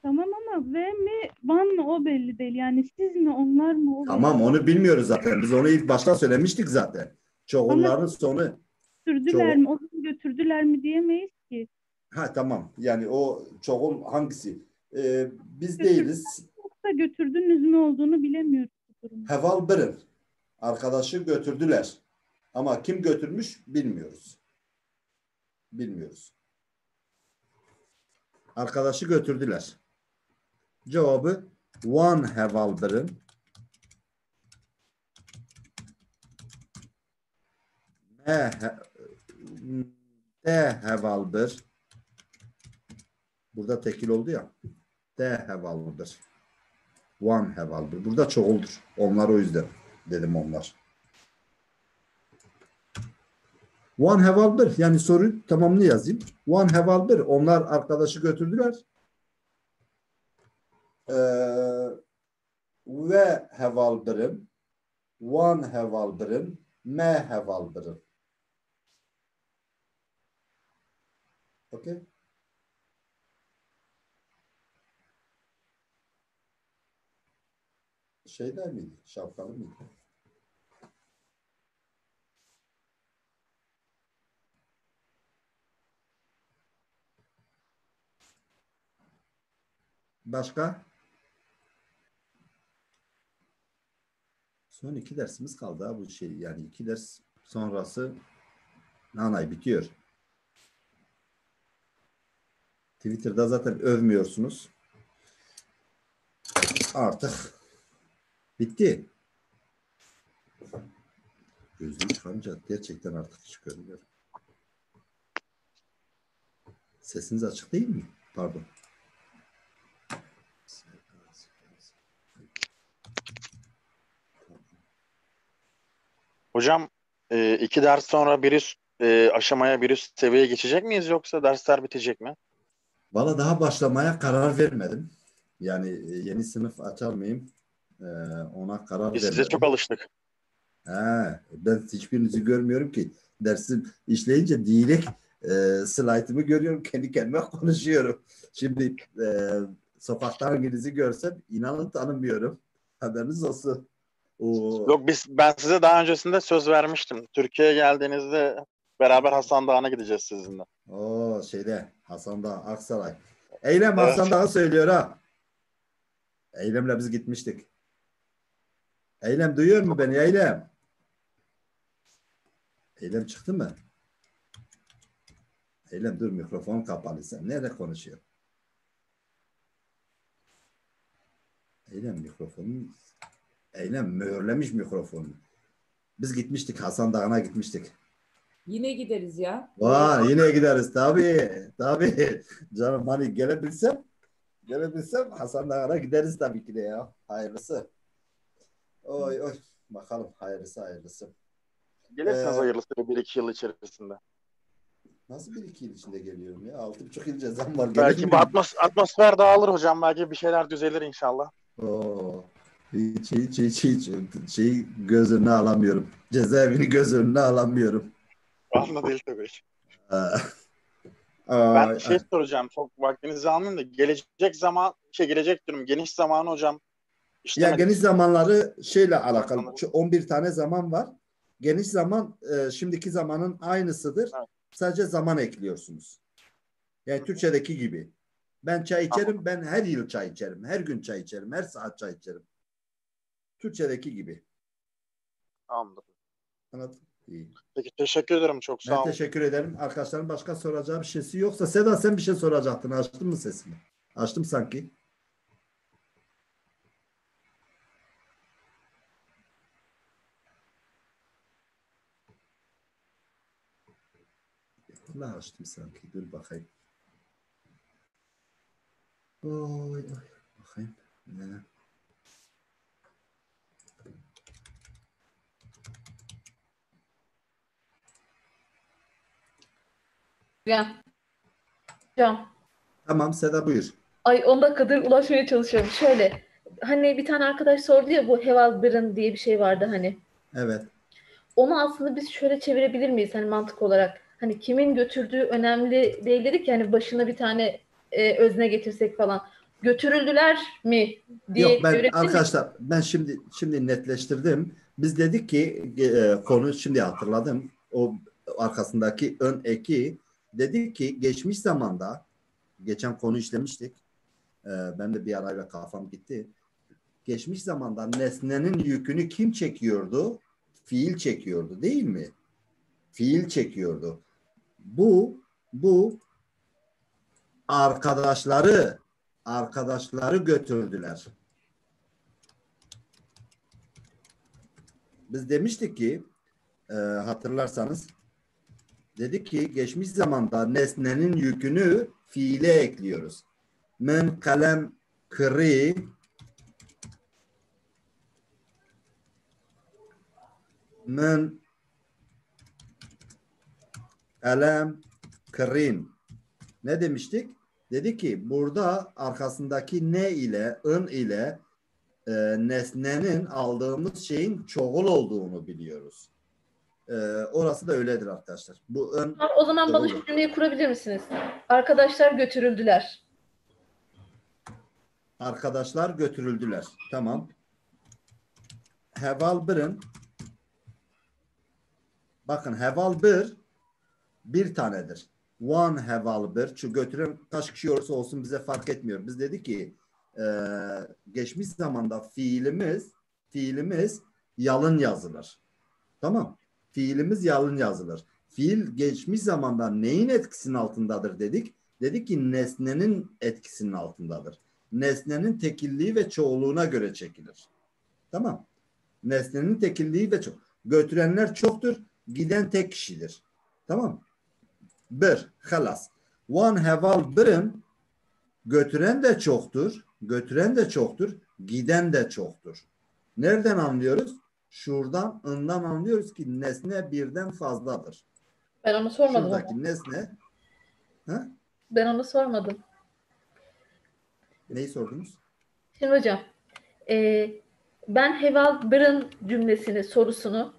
Tamam ama ve mi, van mı o belli değil. Yani siz mi, onlar mı o Tamam belli. onu bilmiyoruz zaten. Biz onu ilk başta söylemiştik zaten. Çoğulların sonu. Götürdüler çoğul- mi? O zaman götürdüler mi diyemeyiz ki. Ha tamam. Yani o çoğul hangisi? Biz değiliz. Yoksa götürdünüz mü olduğunu bilemiyoruz bu durumda. Heval birin. Arkadaşı götürdüler. Ama kim götürmüş bilmiyoruz. Bilmiyoruz. Arkadaşı götürdüler. Cevabı one heval birin. De heval bir. Burada tekil oldu ya. De heval bir. One heval bir. Burada çoğuldur. Onlar o yüzden dedim onlar. One heval bir. Yani soruyu tamamını yazayım. One heval bir. Onlar arkadaşı götürdüler. Ve heval birim. One heval birim. Me heval birim. Okay. Şeyler miydi? Şapkalı mıydı? Başka? Son 2 dersimiz kaldı ha bu şey. Yani 2 ders sonrası nanay bitiyor. Twitter'da zaten övmüyorsunuz. Artık bitti. Gözümü çıkarınca gerçekten artık çıkıyor. Sesiniz açık değil mi? Pardon. Hocam 2 ders sonra bir üst aşamaya bir üst seviyeye geçecek miyiz yoksa dersler bitecek mi? Valla daha başlamaya karar vermedim. Yani yeni sınıf açar mıyım? Ona karar Biz vermedim. size çok alıştık. Ben hiçbirinizi görmüyorum ki. Dersim işleyince direkt slaytımı görüyorum. Kendi kendime konuşuyorum. Şimdi sokaktan birisi görsem inanın tanımıyorum. Haberiniz olsun. Oo. Yok ben size daha öncesinde söz vermiştim. Türkiye'ye geldiğinizde beraber Hasan Dağı'na gideceğiz sizinle. Oo Hasan Dağı, Aksaray. Eylem Hasan Dağı söylüyor ha. Eylem'le biz gitmiştik. Eylem duyuyor mu beni Eylem? Eylem çıktı mı? Eylem dur mikrofon kapalı sen. Nerede konuşuyor? Eylem mikrofonu. Eylem mühürlemiş mikrofonu. Biz gitmiştik Hasan Dağı'na gitmiştik. Yine gideriz ya. Vay yine gideriz tabii. Tabii. Canım hani gelebilsem Hasan Dağı'na gideriz tabii ki de ya. Hayırlısı. Oy oy. Bakalım hayırlısı. Gelirsiniz hayırlısı 1-2 yıl içerisinde. Nasıl 1-2 yıl içinde geliyorum ya? 6,5 yıl cezam var. Belki bu atmosfer dağılır hocam. Belki bir şeyler düzelir inşallah. Oo. Hiç göz önüne alamıyorum. Cezaevini göz önüne alamıyorum. Anla değil tabii. Ben soracağım. Çok vaktinizi almayayım da gelecek diyorum. Geniş zamanı hocam. Ya geniş zamanları şeyle alakalı. 11 tane zaman var. Geniş zaman şimdiki zamanın aynısıdır. Evet. Sadece zaman ekliyorsunuz. Yani Türkçedeki gibi. Ben çay içerim. Ben her yıl çay içerim. Her gün çay içerim. Her saat çay içerim. Türkçedeki gibi. Anladım. Anladın? İyi. Peki teşekkür ederim. Çok sağ olun. Ben teşekkür ederim. Arkadaşların başka soracağı bir şeysi yoksa Seda sen bir şey soracaktın. Açtın mı sesini? Açtım sanki. Allah açtım sanki. Dur bakayım. Oy. Bakayım. Ne? Hocam. Tamam Seda buyur. Ay 10 dakikadır ulaşmaya çalışıyorum. Şöyle. Hani bir tane arkadaş sordu ya bu Hevalbir'in diye bir şey vardı hani. Evet. Onu aslında biz şöyle çevirebilir miyiz hani mantık olarak? Hani kimin götürdüğü önemli değil dedik ya hani başına bir tane özne getirsek falan. Götürüldüler mi diye. Yok ben arkadaşlar ben şimdi netleştirdim. Biz dedik ki konu şimdi hatırladım. O arkasındaki ön eki dedik ki geçmiş zamanda geçen konu işlemiştik. Ben de bir arayla kafam gitti. Geçmiş zamanda nesnenin yükünü kim çekiyordu? Fiil çekiyordu değil mi? Fiil çekiyordu. Bu arkadaşları götürdüler. Biz demiştik ki hatırlarsanız dedik ki geçmiş zamanda nesnenin yükünü fiile ekliyoruz. Men kalem kri men kalem krim. Ne demiştik? Dedi ki burada arkasındaki ne ile ın ile nesnenin aldığımız şeyin çoğul olduğunu biliyoruz. Orası da öyledir arkadaşlar. Bu ön o zaman bana şu cümleyi kurabilir misiniz? Arkadaşlar götürüldüler. Arkadaşlar götürüldüler. Tamam. Hevalbir'in bakın Hevalbir bir tanedir. One Hevalbir. Çünkü götüren kaç kişi olursa olsun bize fark etmiyor. Biz dedik ki geçmiş zamanda fiilimiz yalın yazılır. Tamam. Fiilimiz yalın yazılır. Fiil geçmiş zamanda neyin etkisinin altındadır dedik? Dedik ki nesnenin etkisinin altındadır. Nesnenin tekilliği ve çoğulluğuna göre çekilir. Tamam. Nesnenin tekilliği ve götürenler çoktur. Giden tek kişidir. Tamam. Bir. Halas. One Hevalbir'in götüren de çoktur. Giden de çoktur. Nereden anlıyoruz? Şuradan, ından anlıyoruz ki nesne birden fazladır. Ben onu sormadım. Şuradaki nesne. Ha? Ben onu sormadım. Neyi sordunuz? Şimdi hocam, ben Hevalbir'in cümlesini, sorusunu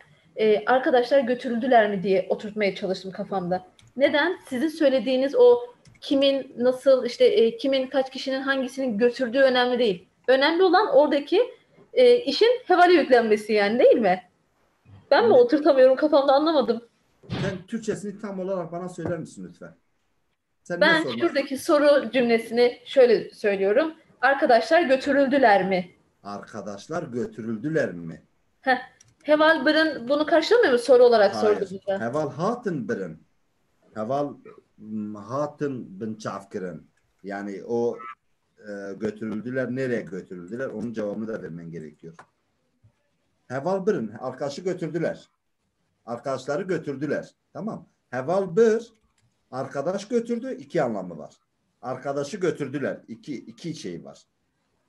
arkadaşlar götürüldüler mi diye oturtmaya çalıştım kafamda. Neden? Sizin söylediğiniz o kimin nasıl işte kimin kaç kişinin hangisinin götürdüğü önemli değil. Önemli olan oradaki işin hevale yüklenmesi yani değil mi? Ben mi oturtamıyorum kafamda anlamadım. Sen Türkçesini tam olarak bana söyler misin lütfen? Sen ne Ben sormak- şuradaki soru cümlesini şöyle söylüyorum. Arkadaşlar götürüldüler mi? Arkadaşlar götürüldüler mi? Heval Bır'ın bunu karşılamıyor mu soru olarak Hayır. sordu bize? Heval hatın birin. Heval hatın bin çafkirin. Yani o götürüldüler. Nereye götürüldüler? Onun cevabını da vermen gerekiyor. Heval birin. Arkadaşı götürdüler. Arkadaşları götürdüler. Tamam. Heval bir arkadaş götürdü. İki anlamı var. Arkadaşı götürdüler. İki şey var.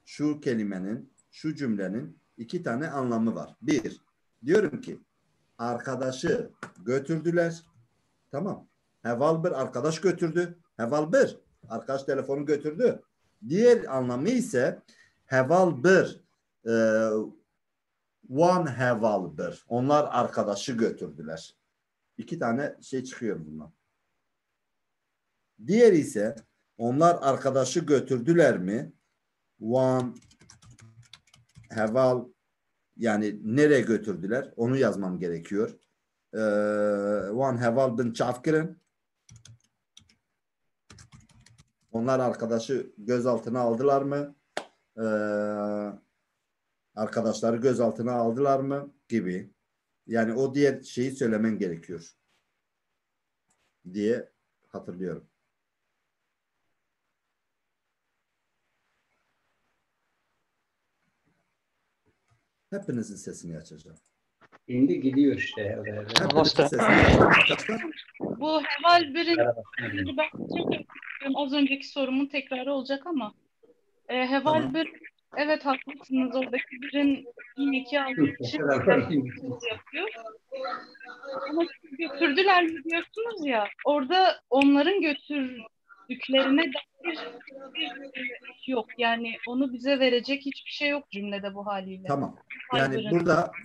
Şu kelimenin, şu cümlenin iki tane anlamı var. Bir, diyorum ki arkadaşı götürdüler. Tamam. Heval bir arkadaş götürdü. Heval bir arkadaş telefonu götürdü. Diğer anlamı ise heval bir one heval bir. Onlar arkadaşı götürdüler. İki tane şey çıkıyor bundan. Diğer ise onlar arkadaşı götürdüler mi? One heval yani nereye götürdüler? Onu yazmam gerekiyor. One heval bin çafkirin. Onlar arkadaşı gözaltına aldılar mı? Arkadaşları gözaltına aldılar mı? Gibi. Yani o diğer şeyi söylemen gerekiyor. Diye hatırlıyorum. Hepinizin sesini açacağım. Şimdi gidiyor işte. Hepinizin sesini açacağım. Bu Heval Bir'in ben az önceki sorumun tekrarı olacak ama Heval Tamam. Bir evet haklısınız oradaki birin yine ki aldığı için yapıyor. Ama siz götürdüler mi diyorsunuz ya orada onların götürdüklerine dair bir yok. Yani onu bize verecek hiçbir şey yok cümlede bu haliyle. Tamam. Yani Heval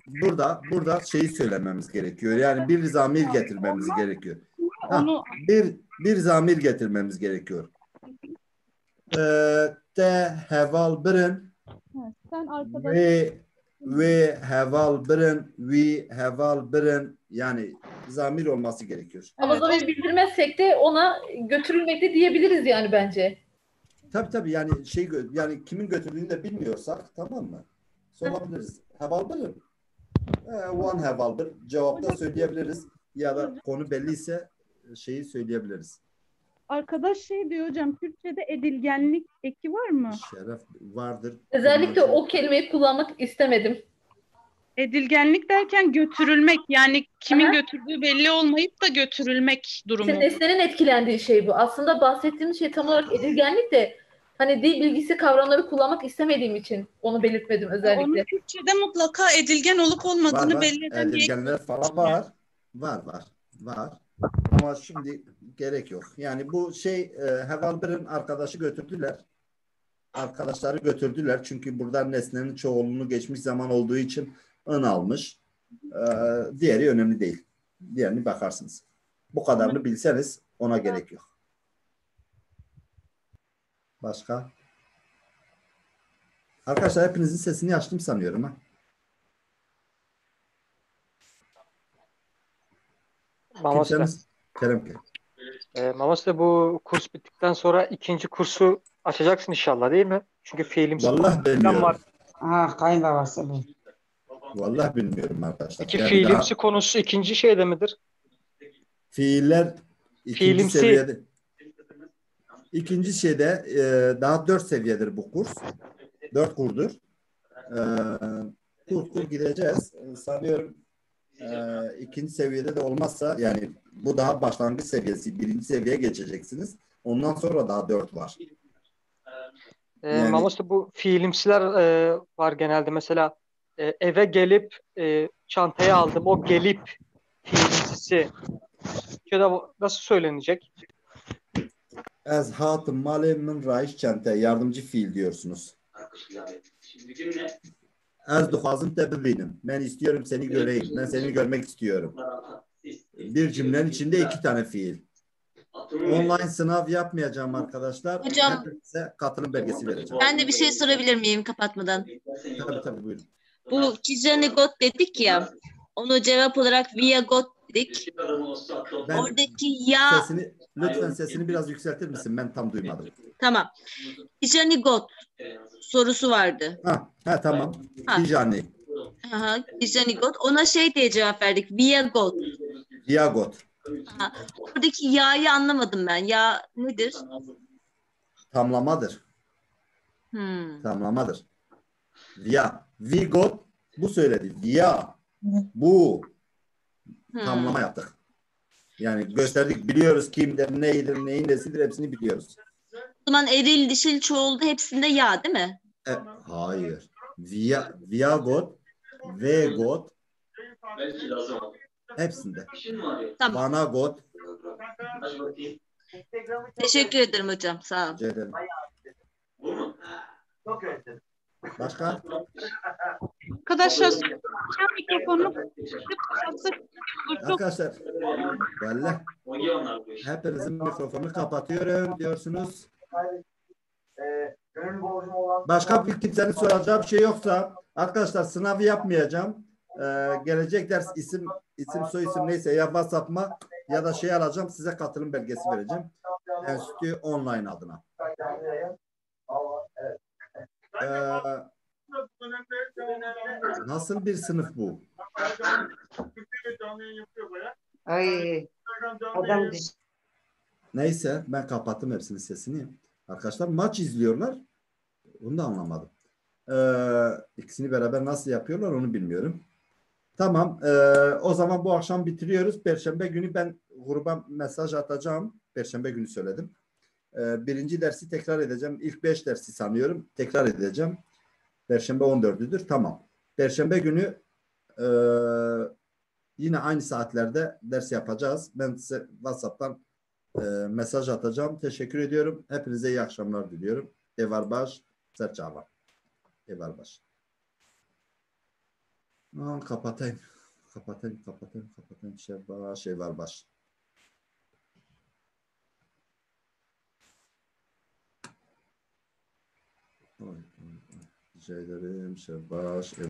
Bir'in. burada şeyi söylememiz gerekiyor. Yani bir zamir getirmemiz gerekiyor. Onu Bir zamir getirmemiz gerekiyor. Te heval birin sen arkadaş ve heval birin we heval birin yani zamir olması gerekiyor. Ama zamir bildirmezsek de ona götürülmekte diyebiliriz yani bence. Tabii yani yani kimin götürdüğünü de bilmiyorsak tamam mı? Sorabiliriz. Heval birin. One heval bir cevapta söyleyebiliriz ya da konu belliyse şeyi söyleyebiliriz. Arkadaş şey diyor hocam, Türkçe'de edilgenlik eki var mı? Şeref vardır. Özellikle o kelimeyi kullanmak istemedim. Edilgenlik derken götürülmek, yani kimin götürdüğü belli olmayıp da götürülmek durumu. İşte nesnenin etkilendiği şey bu. Aslında bahsettiğimiz şey tam olarak edilgenlik de hani dil bilgisi kavramları kullanmak istemediğim için onu belirtmedim özellikle. Onun Türkçe'de mutlaka edilgen olup olmadığını var. belli eden bir Edilgenler falan var. Var. Ama şimdi gerek yok. Yani bu Heval Bir'in arkadaşı götürdüler. Arkadaşları götürdüler. Çünkü burada nesnenin çoğulunu geçmiş zaman olduğu için ön almış. Diğeri önemli değil. Diğerini bakarsınız. Bu kadarını bilseniz ona gerek yok. Başka? Arkadaşlar hepinizin sesini açtım sanıyorum. Ha? Mamaste. Mamaste, bu kurs bittikten sonra ikinci kursu açacaksın inşallah değil mi? Çünkü fiilimsi Vallahi bilmiyorum. var. Ha, kayınbabası bu. Vallahi bilmiyorum arkadaşlar. Peki Yani fiilimsi konusu ikinci şeyde midir? Fiiller ikinci Fiilimsi. seviyede. İkinci şeyde daha 4 seviyedir bu kurs. 4 kurdur. Kur gideceğiz. Sanıyorum ikinci seviyede de olmazsa yani bu daha başlangıç seviyesi. Birinci seviyeye geçeceksiniz. Ondan sonra daha 4 var. Yani, Mamaste, bu fiilimsiler var genelde. Mesela eve gelip çantayı aldım. O gelip fiilimsisi nasıl söylenecek? Ez hatım male min raiş çente yardımcı fiil diyorsunuz. Ez duhazım te bibinim. Ben istiyorum seni göreyim. Ben seni görmek istiyorum. Bir cümlenin içinde 2 tane fiil. Online sınav yapmayacağım arkadaşlar. Hocam- Hepinize katılım belgesi vereceğim. Ben de bir şey sorabilir miyim kapatmadan? Tabii buyurun. Bu Kijani God dedik ya. Onu cevap olarak Via God dedik. Ben Oradaki ya lütfen sesini biraz yükseltir misin? Ben tam duymadım. tamam. Kijani God sorusu vardı. Ha tamam. Ha. Tijani. Aha, Kijani God. Ona şey diye cevap verdik. Via God. Viagot. Ha, oradaki ya'yı anlamadım ben. Ya nedir? Tamlamadır. Tamlamadır. Via. Vigot. Bu söyledi. Via. Bu. Tamlama yaptık. Yani gösterdik. Biliyoruz kimdir, neydir, neyin nesidir hepsini biliyoruz. O zaman eril, dişil, çoğuldu hepsinde ya değil mi? Hayır. Viagot. Vegot. Hepsinde. Tamam. Vanagot. Teşekkür ederim hocam. Sağ olun. Rica ederim. Başka? Arkadaşlar mikrofonu Arkadaşlar vallahi hepinizin mikrofonunu kapatıyorum diyorsunuz. Başka bir kimsenin soracağı bir şey yoksa arkadaşlar sınavı yapmayacağım. Gelecek ders isim soy isim neyse ya WhatsApp'ıma ya da şey alacağım size katılım belgesi vereceğim. Enstitü online adına. Nasıl bir sınıf bu? Ay. Adam Neyse ben kapattım hepsinin sesini. Arkadaşlar maç izliyorlar. Onu da anlamadım. İkisini beraber nasıl yapıyorlar onu bilmiyorum. Tamam. O zaman bu akşam bitiriyoruz. Perşembe günü ben gruba mesaj atacağım. Perşembe günü söyledim. Birinci dersi tekrar edeceğim. İlk 5 dersi sanıyorum. Tekrar edeceğim. Perşembe 14'üdür. Tamam. Perşembe günü yine aynı saatlerde ders yapacağız. Ben size WhatsApp'tan mesaj atacağım. Teşekkür ediyorum. Hepinize iyi akşamlar diliyorum. Evarbaş, Serçava. Evarbaş. Kapatayım. Şey var baş. Rica ederim. Şebaş.